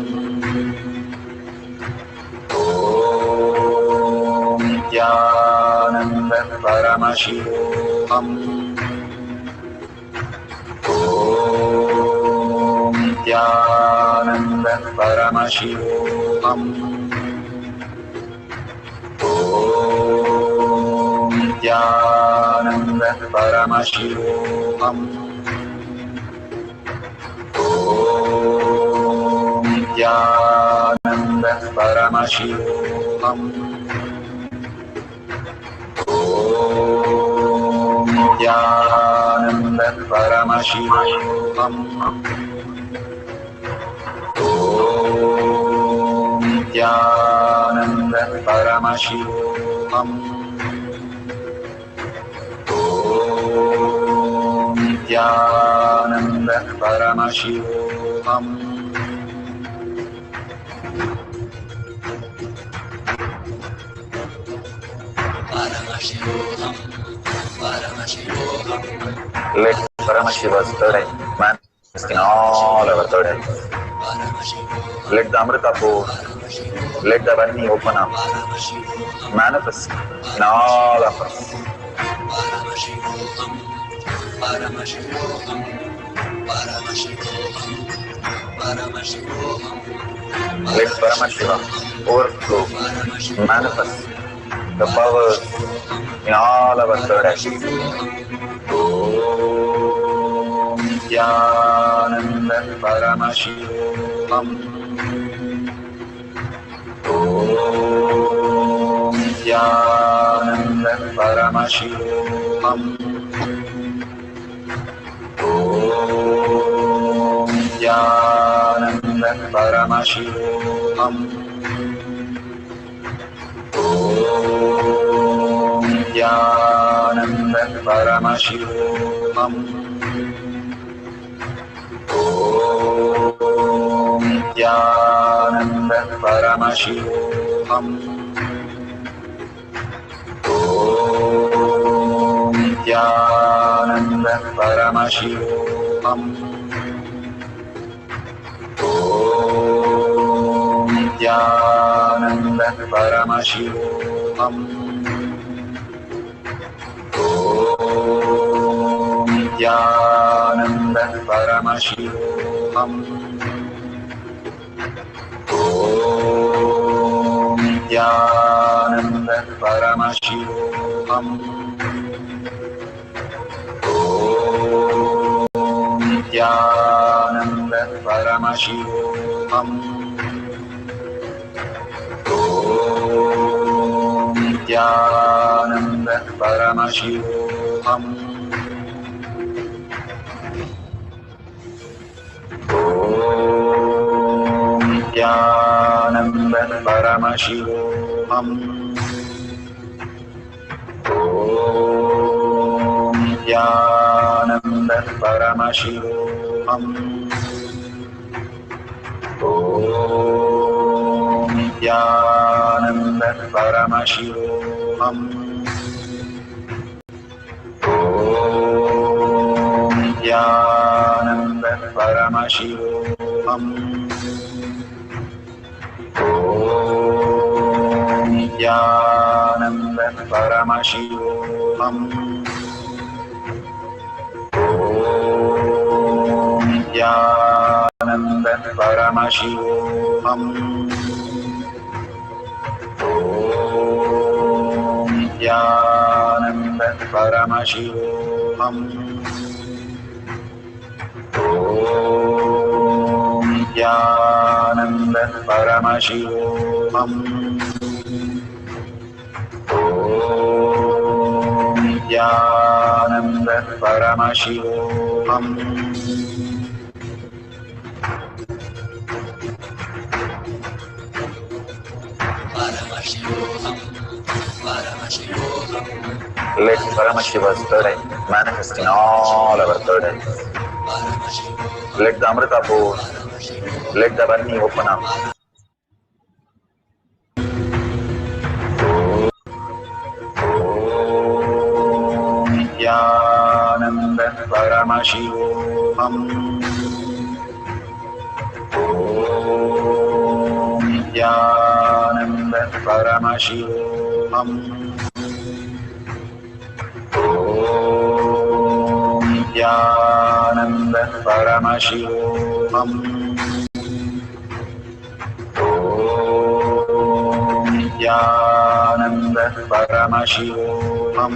Om Jnananda Paramashivam. Om Jnananda Paramashivam. Om Jnananda Paramashivam. Om Jnananda Paramashivam. Om Jnananda Paramashivam. Om Jnananda Paramashivam. Om Jnananda Paramashivam. Let Paramashiva's third eye manifest in all our third eyes. Let the Amrita pour, let the Vani open up, manifest in all of us. Let Paramashiva overflow, manifest the powers in all our third activities. Om Jnananda Paramashivam. Om Jnananda Paramashivam. Om Jnananda Paramashivam. Om Jnananda Paramashivam. Om Jnananda Paramashivam. Om Jnananda Paramashivam. Om Jnananda Paramashivam. Om Jnananda Paramashivam. Om Jnananda Paramashivam. Om Jnananda Paramashivam. Om Jnananda Paramashivam. Om Jnananda Paramashivam. Om Jnananda Paramashivam. Om Jnananda Paramashivam. Om Jnananda Paramashivam. Om Jnananda Paramashivam. Om Jnananda Paramashivam. Om Jnananda Paramashivam. Om Jnananda Paramashivam. Om Nithyananda Paramashivam. Let Paramashiva's third eye manifest in all our third eyes. Let the Amrita pour, let the Varni open up. Om Nithyananda Paramashivam. Om Nithyananda Paramashivam. Om Nithyananda Paramashivam. Om Nithyananda Paramashivam.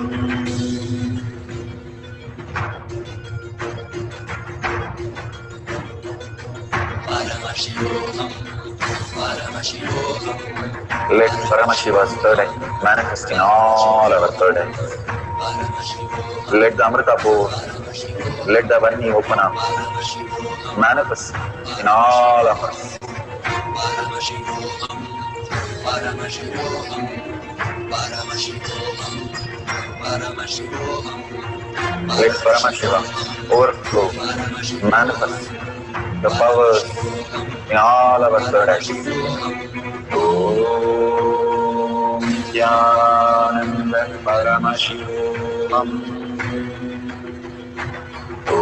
Let Paramashiva's third eye manifest in all our third eyes. Let the Amrita pour, let the Varni open up, manifest in all of us. Let Paramashiva overflow, manifest the powers in all our third eyes. Om Nithyananda Paramashivam. Om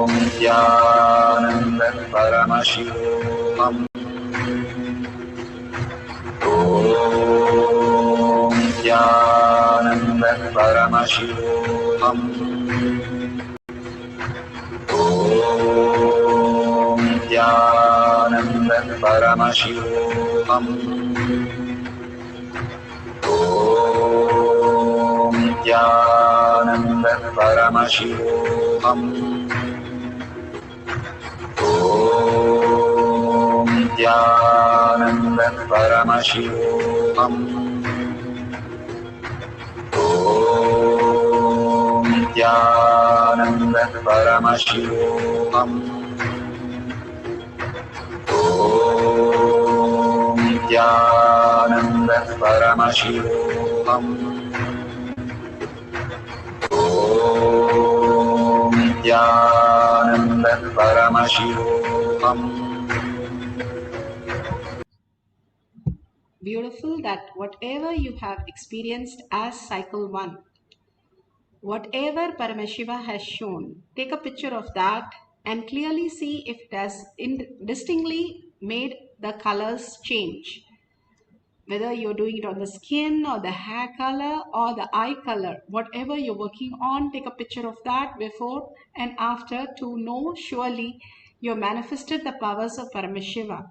Nithyananda Paramashivam. Om Nithyananda Paramashivam. Om Nithyananda Paramashivam. Om Nithyananda Paramashivam. Om Nithyananda Paramashivam. Om Nithyananda Paramashivam. Om Nithyananda Paramashivam. Om Nithyananda Paramashivam. Beautiful that whatever you have experienced as cycle 1, whatever Paramashiva has shown, take a picture of that and clearly see if it has distinctly made the colors change. Whether you're doing it on the skin or the hair color or the eye color, whatever you're working on, take a picture of that before and after to know surely you manifested the powers of Paramashiva.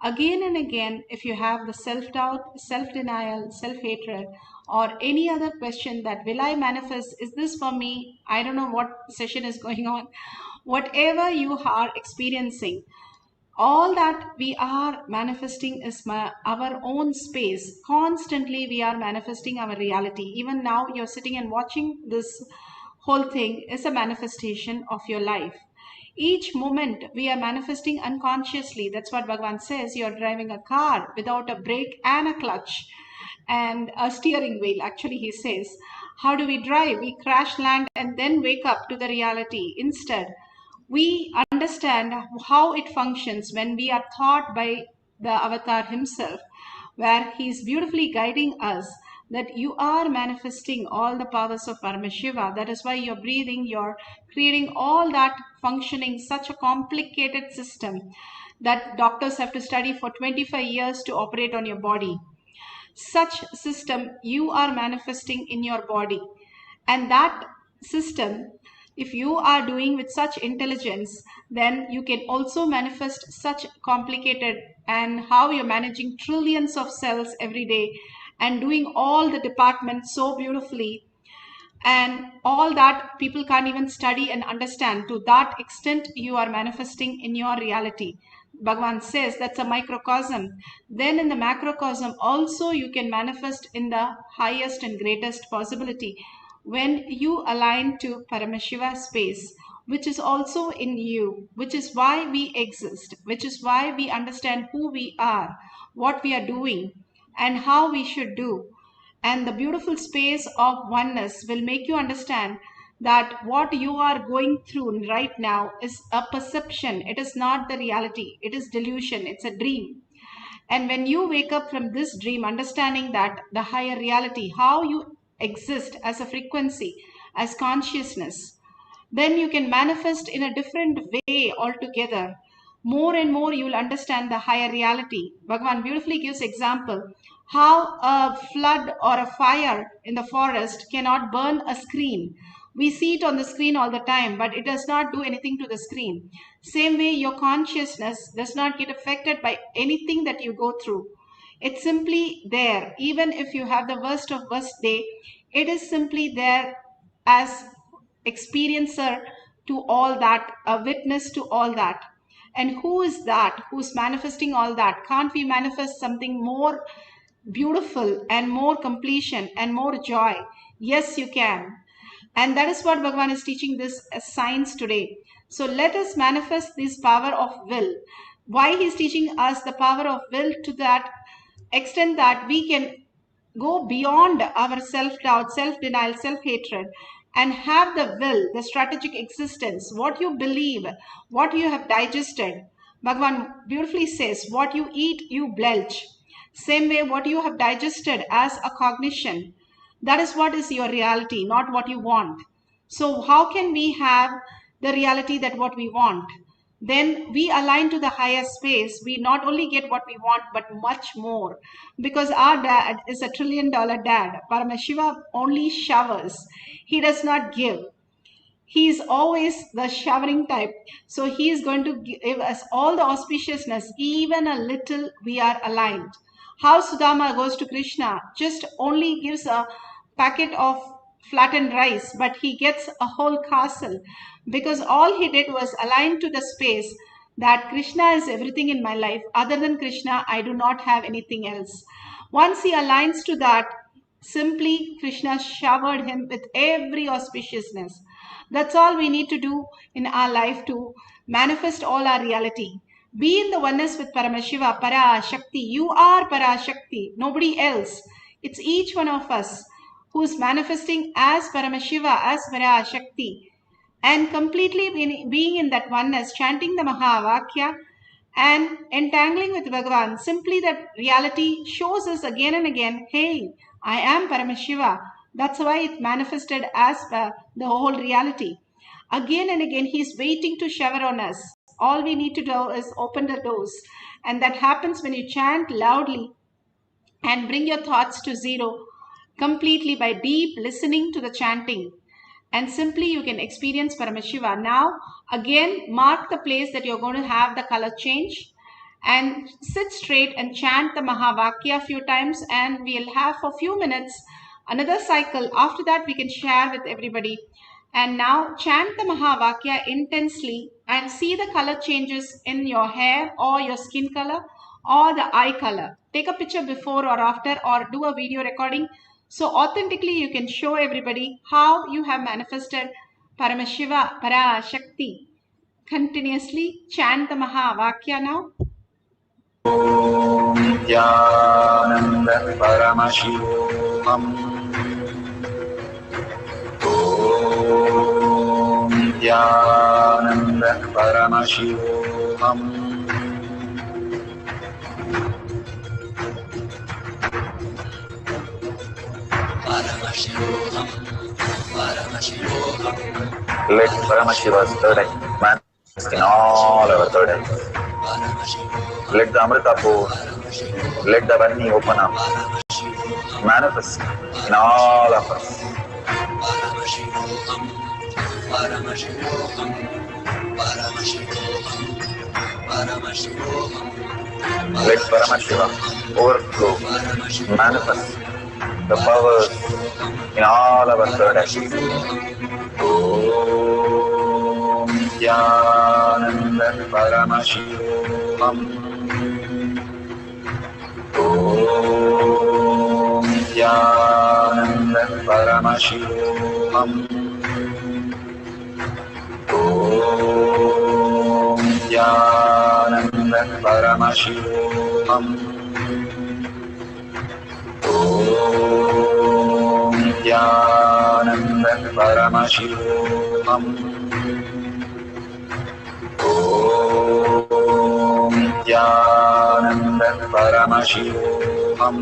Again and again, if you have the self-doubt, self-denial, self-hatred, or any other question that will I manifest, is this for me, I don't know what session is going on, whatever you are experiencing, all that we are manifesting is our own space. Constantly we are manifesting our reality. Even now you're sitting and watching this whole thing is a manifestation of your life. Each moment we are manifesting unconsciously. That's what Bhagavan says. You're driving a car without a brake and a clutch and a steering wheel. Actually, he says, how do we drive? We crash land and then wake up to the reality. Instead, we understand how it functions when we are taught by the avatar himself, where he is beautifully guiding us that you are manifesting all the powers of Paramashiva. That is why you're breathing, you're creating all that functioning, such a complicated system that doctors have to study for 25 years to operate on your body. Such system you are manifesting in your body. And that system, if you are doing with such intelligence, then you can also manifest such complicated, and how you're managing trillions of cells every day and doing all the departments so beautifully, and all that people can't even study and understand. To that extent you are manifesting in your reality. Bhagavan says that's a microcosm. Then in the macrocosm also you can manifest in the highest and greatest possibility when you align to Paramashiva space, which is also in you, which is why we exist, which is why we understand who we are, what we are doing, and how we should do. And the beautiful space of oneness will make you understand that what you are going through right now is a perception. It is not the reality. It is delusion. It's a dream. And when you wake up from this dream, understanding that the higher reality, how you exist as a frequency, as consciousness, then you can manifest in a different way altogether. More and more you will understand the higher reality. Bhagavan beautifully gives example how a flood or a fire in the forest cannot burn a screen. We see it on the screen all the time, but it does not do anything to the screen. Same way, your consciousness does not get affected by anything that you go through. It's simply there. Even if you have the worst of worst day, it is simply there as experiencer to all that, a witness to all that. And who is that? Who's manifesting all that? Can't we manifest something more beautiful and more completion and more joy? Yes, you can. And that is what Bhagavan is teaching this as science today. So let us manifest this power of will. Why he's teaching us the power of will to that extent that we can go beyond our self-doubt, self-denial, self-hatred, and have the will, the strategic existence, what you believe, what you have digested. Bhagavan beautifully says, what you eat, you belch. Same way, what you have digested as a cognition, that is what is your reality, not what you want. So how can we have the reality that what we want? Then we align to the higher space. We not only get what we want, but much more. Because our dad is $1 trillion dad. Paramashiva only showers. He does not give. He is always the showering type. So he is going to give us all the auspiciousness, even a little we are aligned. How Sudama goes to Krishna, just only gives a packet of flattened rice, but he gets a whole castle because all he did was align to the space that Krishna is everything in my life. Other than Krishna, I do not have anything else. Once he aligns to that, simply Krishna showered him with every auspiciousness. That's all we need to do in our life to manifest all our reality. Be in the oneness with Paramashiva, Parashakti. You are Parashakti, nobody else. It's each one of us who is manifesting as Paramashiva, as Parashakti, and completely being in that oneness, chanting the Mahavakya and entangling with Bhagavan. Simply that reality shows us again and again, hey, I am Paramashiva. That's why it manifested as the whole reality. Again and again, he's waiting to shower on us. All we need to do is open the doors. And that happens when you chant loudly and bring your thoughts to zero completely by deep listening to the chanting. And simply you can experience Paramashiva. Now, again, mark the place that you're going to have the color change. And sit straight and chant the Mahavakya a few times. And we'll have for a few minutes another cycle. After that, we can share with everybody. And now chant the Mahavakya intensely and see the color changes in your hair or your skin color or the eye color. Take a picture before or after or do a video recording. So authentically you can show everybody how you have manifested Paramashiva, Parashakti. Continuously chant the Mahavakya now. Nithyananda Paramashivam. Nithyananda Paramashivam. Let Paramashiva's third eye manifest in all our third eyes. Let the Amrita pour, let the Varni open up, manifest in all of us. Let Paramashiva overflow, manifest the powers in all our third eyes. Om Nithyananda Paramashivamam. Nithyananda Paramashivamam. Nithyananda Paramashivamam. Nithyananda Paramashivamam. Nithyananda Paramashivamam.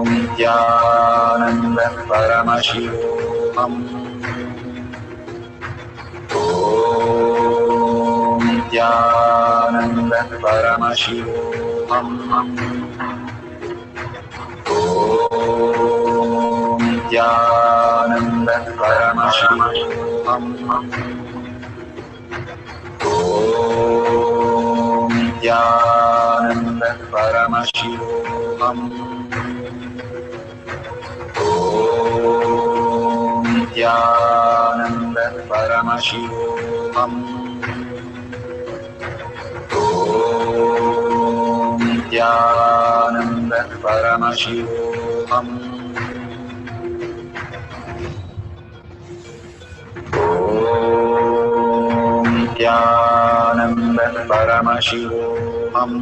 Nithyananda Paramashivamam. Nithyananda Paramashivamam. Nithyananda Paramashivamam. Nithyananda Paramashivamam. Nithyananda Paramashivamam. Nithyananda Paramashivamam. Nithyananda Paramashivamam. Nithyananda Paramashivamam.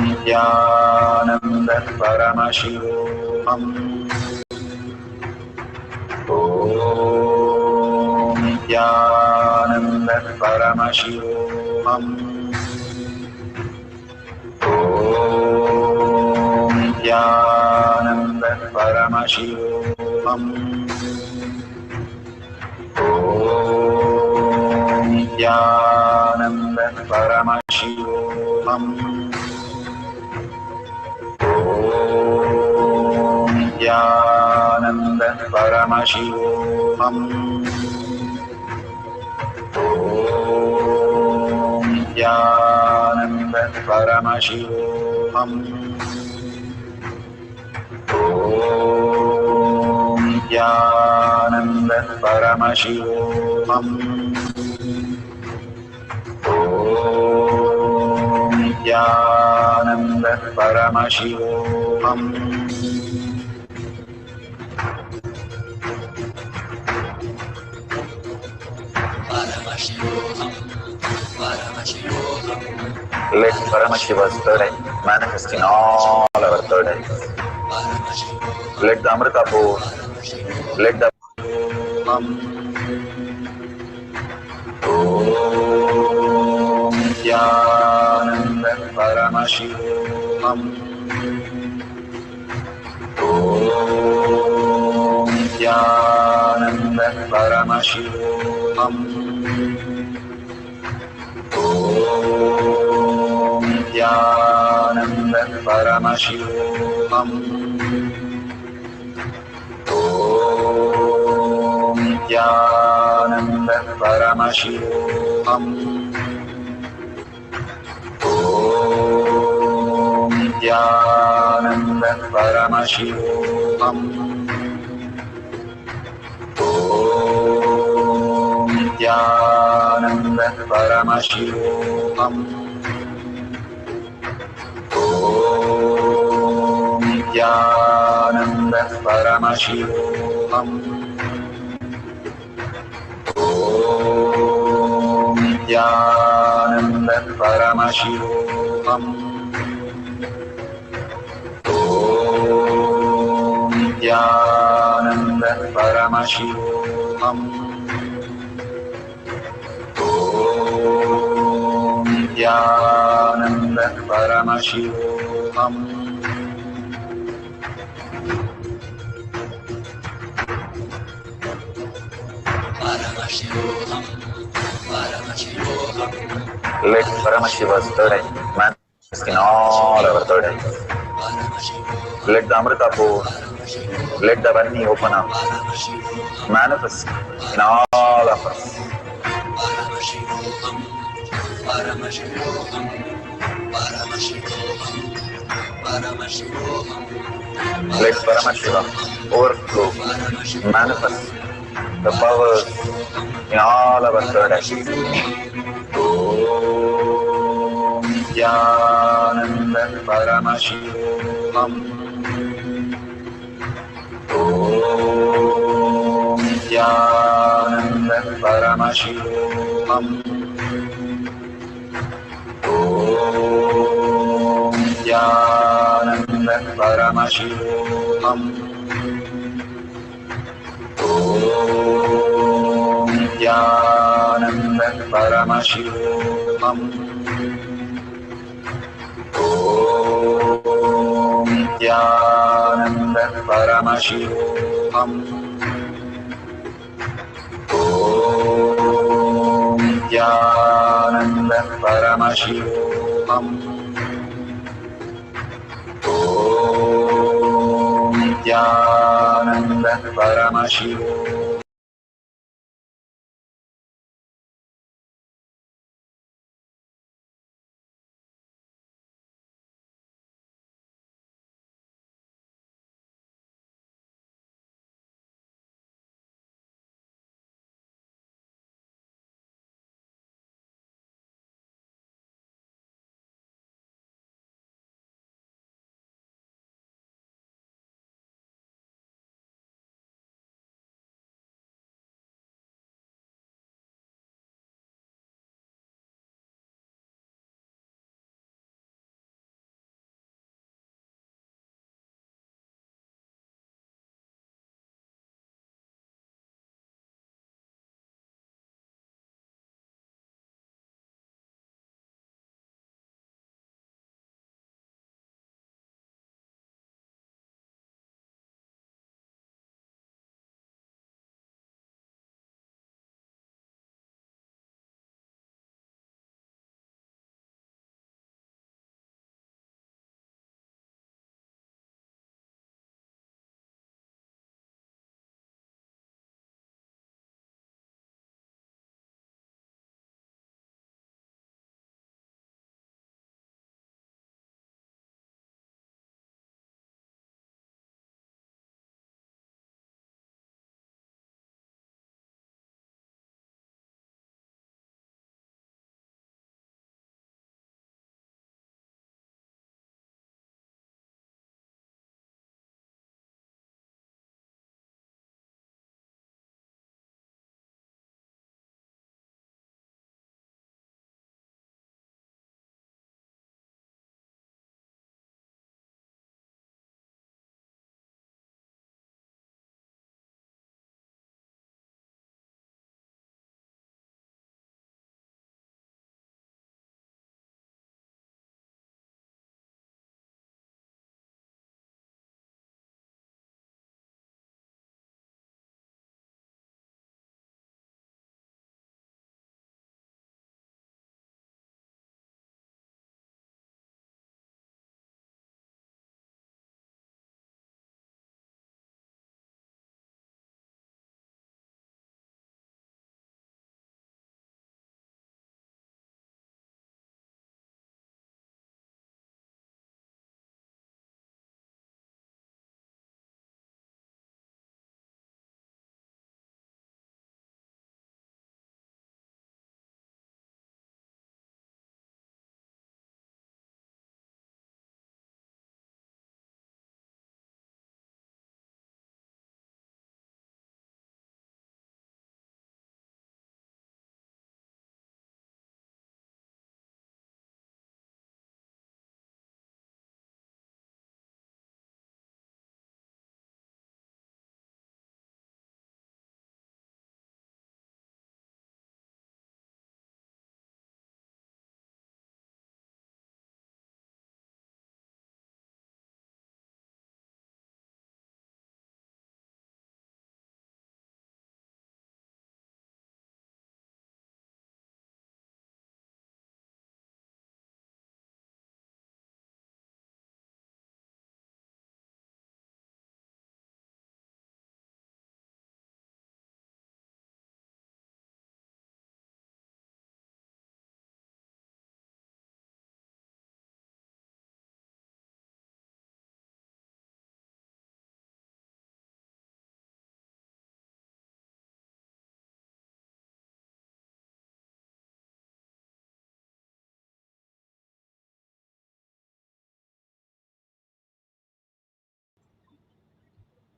Nithyananda Paramashivamam. Nithyananda Paramashivamam. Nithyananda Paramashivamam. Nithyananda Paramashivamam. Nithyananda Paramashivamam. Nithyananda Paramashivamam. Nithyananda Paramashivamam. Let Paramashiva's third eye manifest in all our third eyes. Let the Amrita pour, let the Om Nithyananda Paramashivamam. Om Nithyananda Paramashivamam. Om Nithyananda Paramashivamam. Om Nithyananda Paramashivamam. Om Nithyananda Paramashivamam. Om Nithyananda Paramashivamam. Om Nithyananda Paramashivamam. Om Nithyananda Paramashivamam. Om Nithyananda Paramashivamam. Om Nithyananda Paramashivamam. Let Paramashiva's third eye manifest in all our third eyes. Let the Amrita pour, let the Vani open up, manifest in all of us. Paramashivam, Paramashivam, Paramashivam, Let Paramashivam overflow, manifest the powers in all our third eye. Om Nithyananda Paramashivam. Om Nithyananda Paramashivam. Om Nithyananda Paramashivam. Om Nithyananda Paramashivam. Om Nithyananda Paramashivam. Om Nithyananda Paramashivam. Om Nithyananda Paramashivam.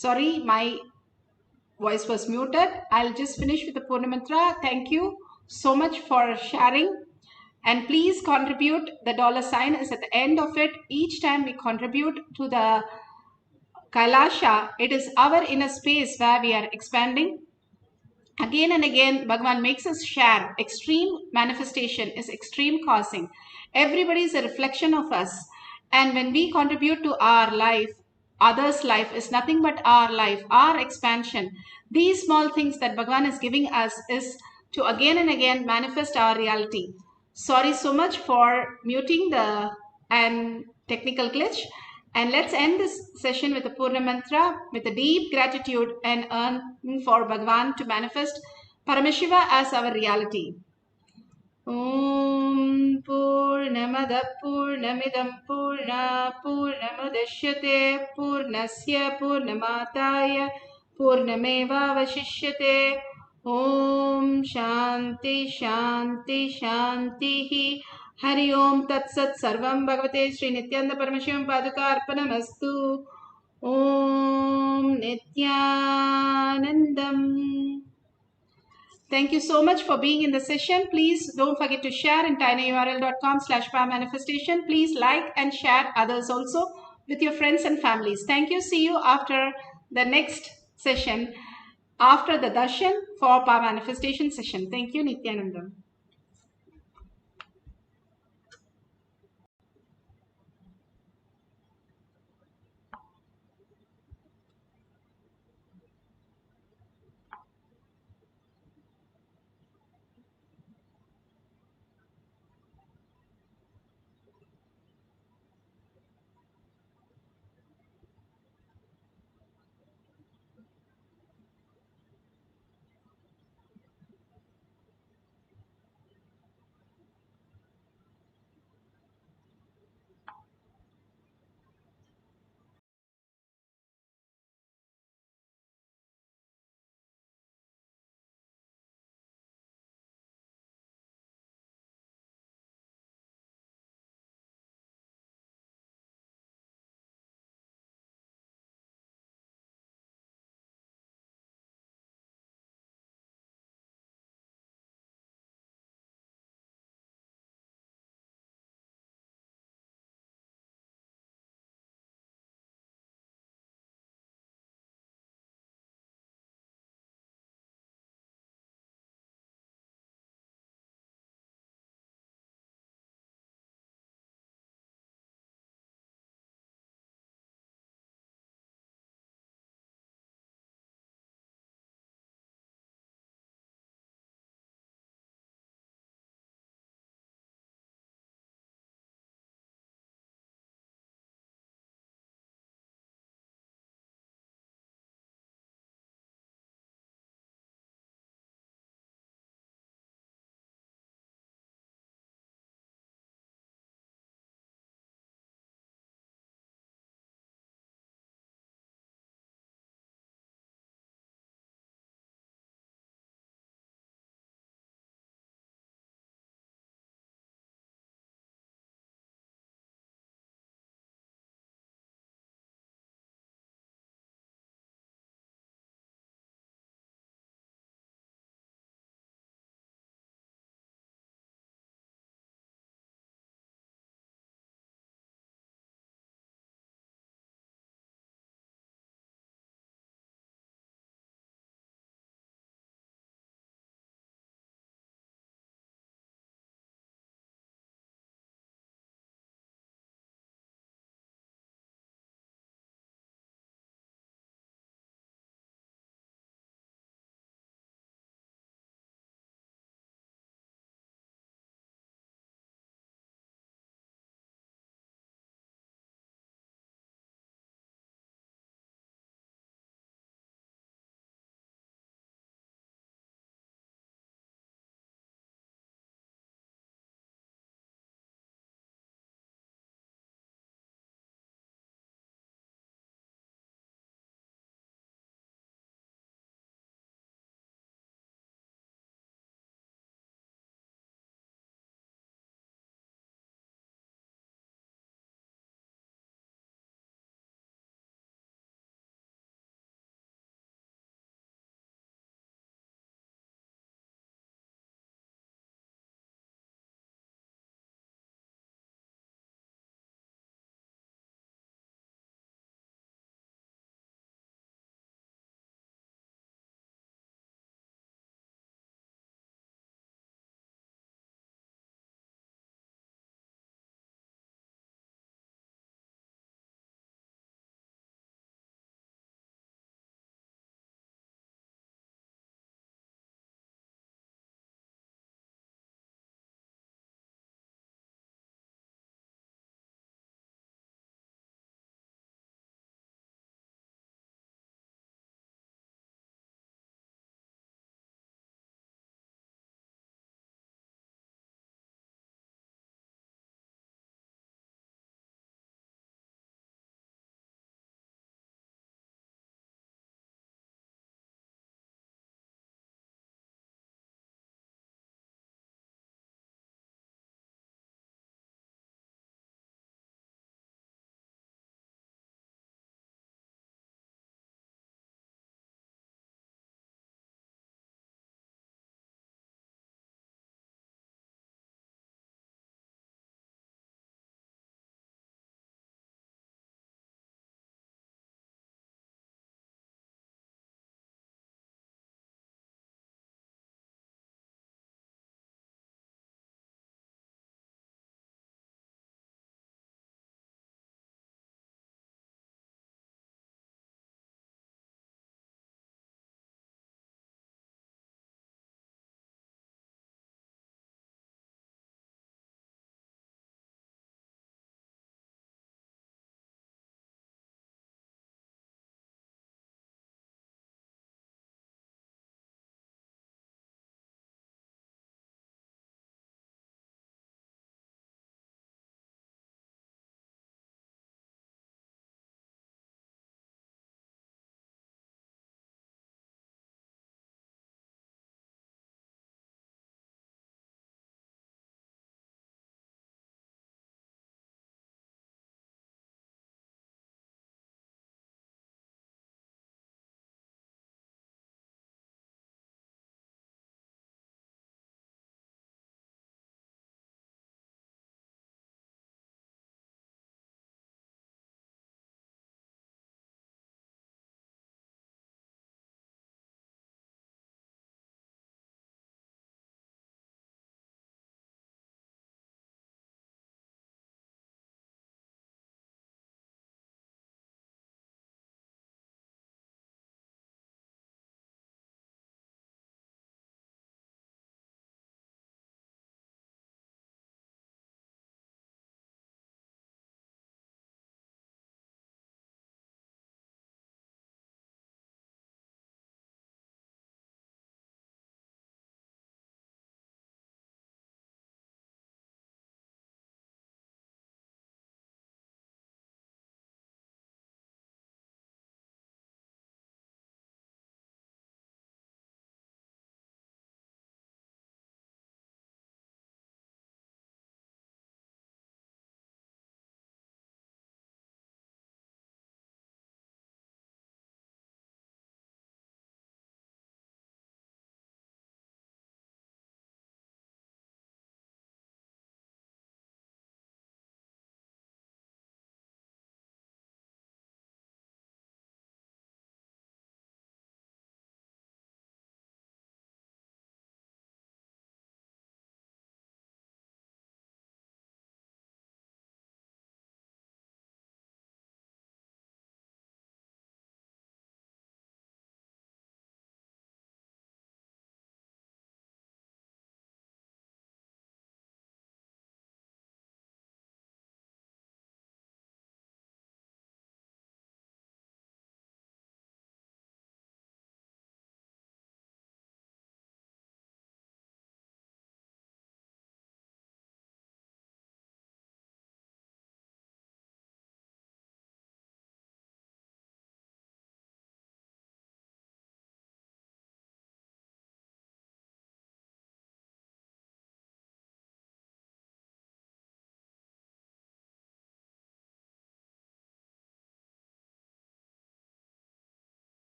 Sorry, my voice was muted. I'll just finish with the Purna Mantra. Thank you so much for sharing. And please contribute. The $sign is at the end of it. Each time we contribute to the Kailasha, it is our inner space where we are expanding. Again and again, Bhagavan makes us share. Extreme manifestation is extreme causing. Everybody is a reflection of us. And when we contribute to our life, others' life is nothing but our life, our expansion. These small things that Bhagavan is giving us is to again and again manifest our reality. Sorry so much for muting the technical glitch. And let's end this session with a Purna Mantra with a deep gratitude and earning for Bhagavan to manifest Paramashiva as our reality. Om Purnamada Purnamidam Purna Purnamudashyate Purnasya Purnamataya Purnameva Vashishyate. Om Shanti Shanti Shanti Hari Om Tat Sat Sarvam Bhagavate Sri Nithyananda Paramashivam Paduka Arpanamastu. Om Nithyanandam. Thank you so much for being in the session. Please don't forget to share in tinyurl.com/powermanifestation. Please like and share others also with your friends and families. Thank you. See you after the next session, after the darshan for Power Manifestation session. Thank you, Nithyanandam.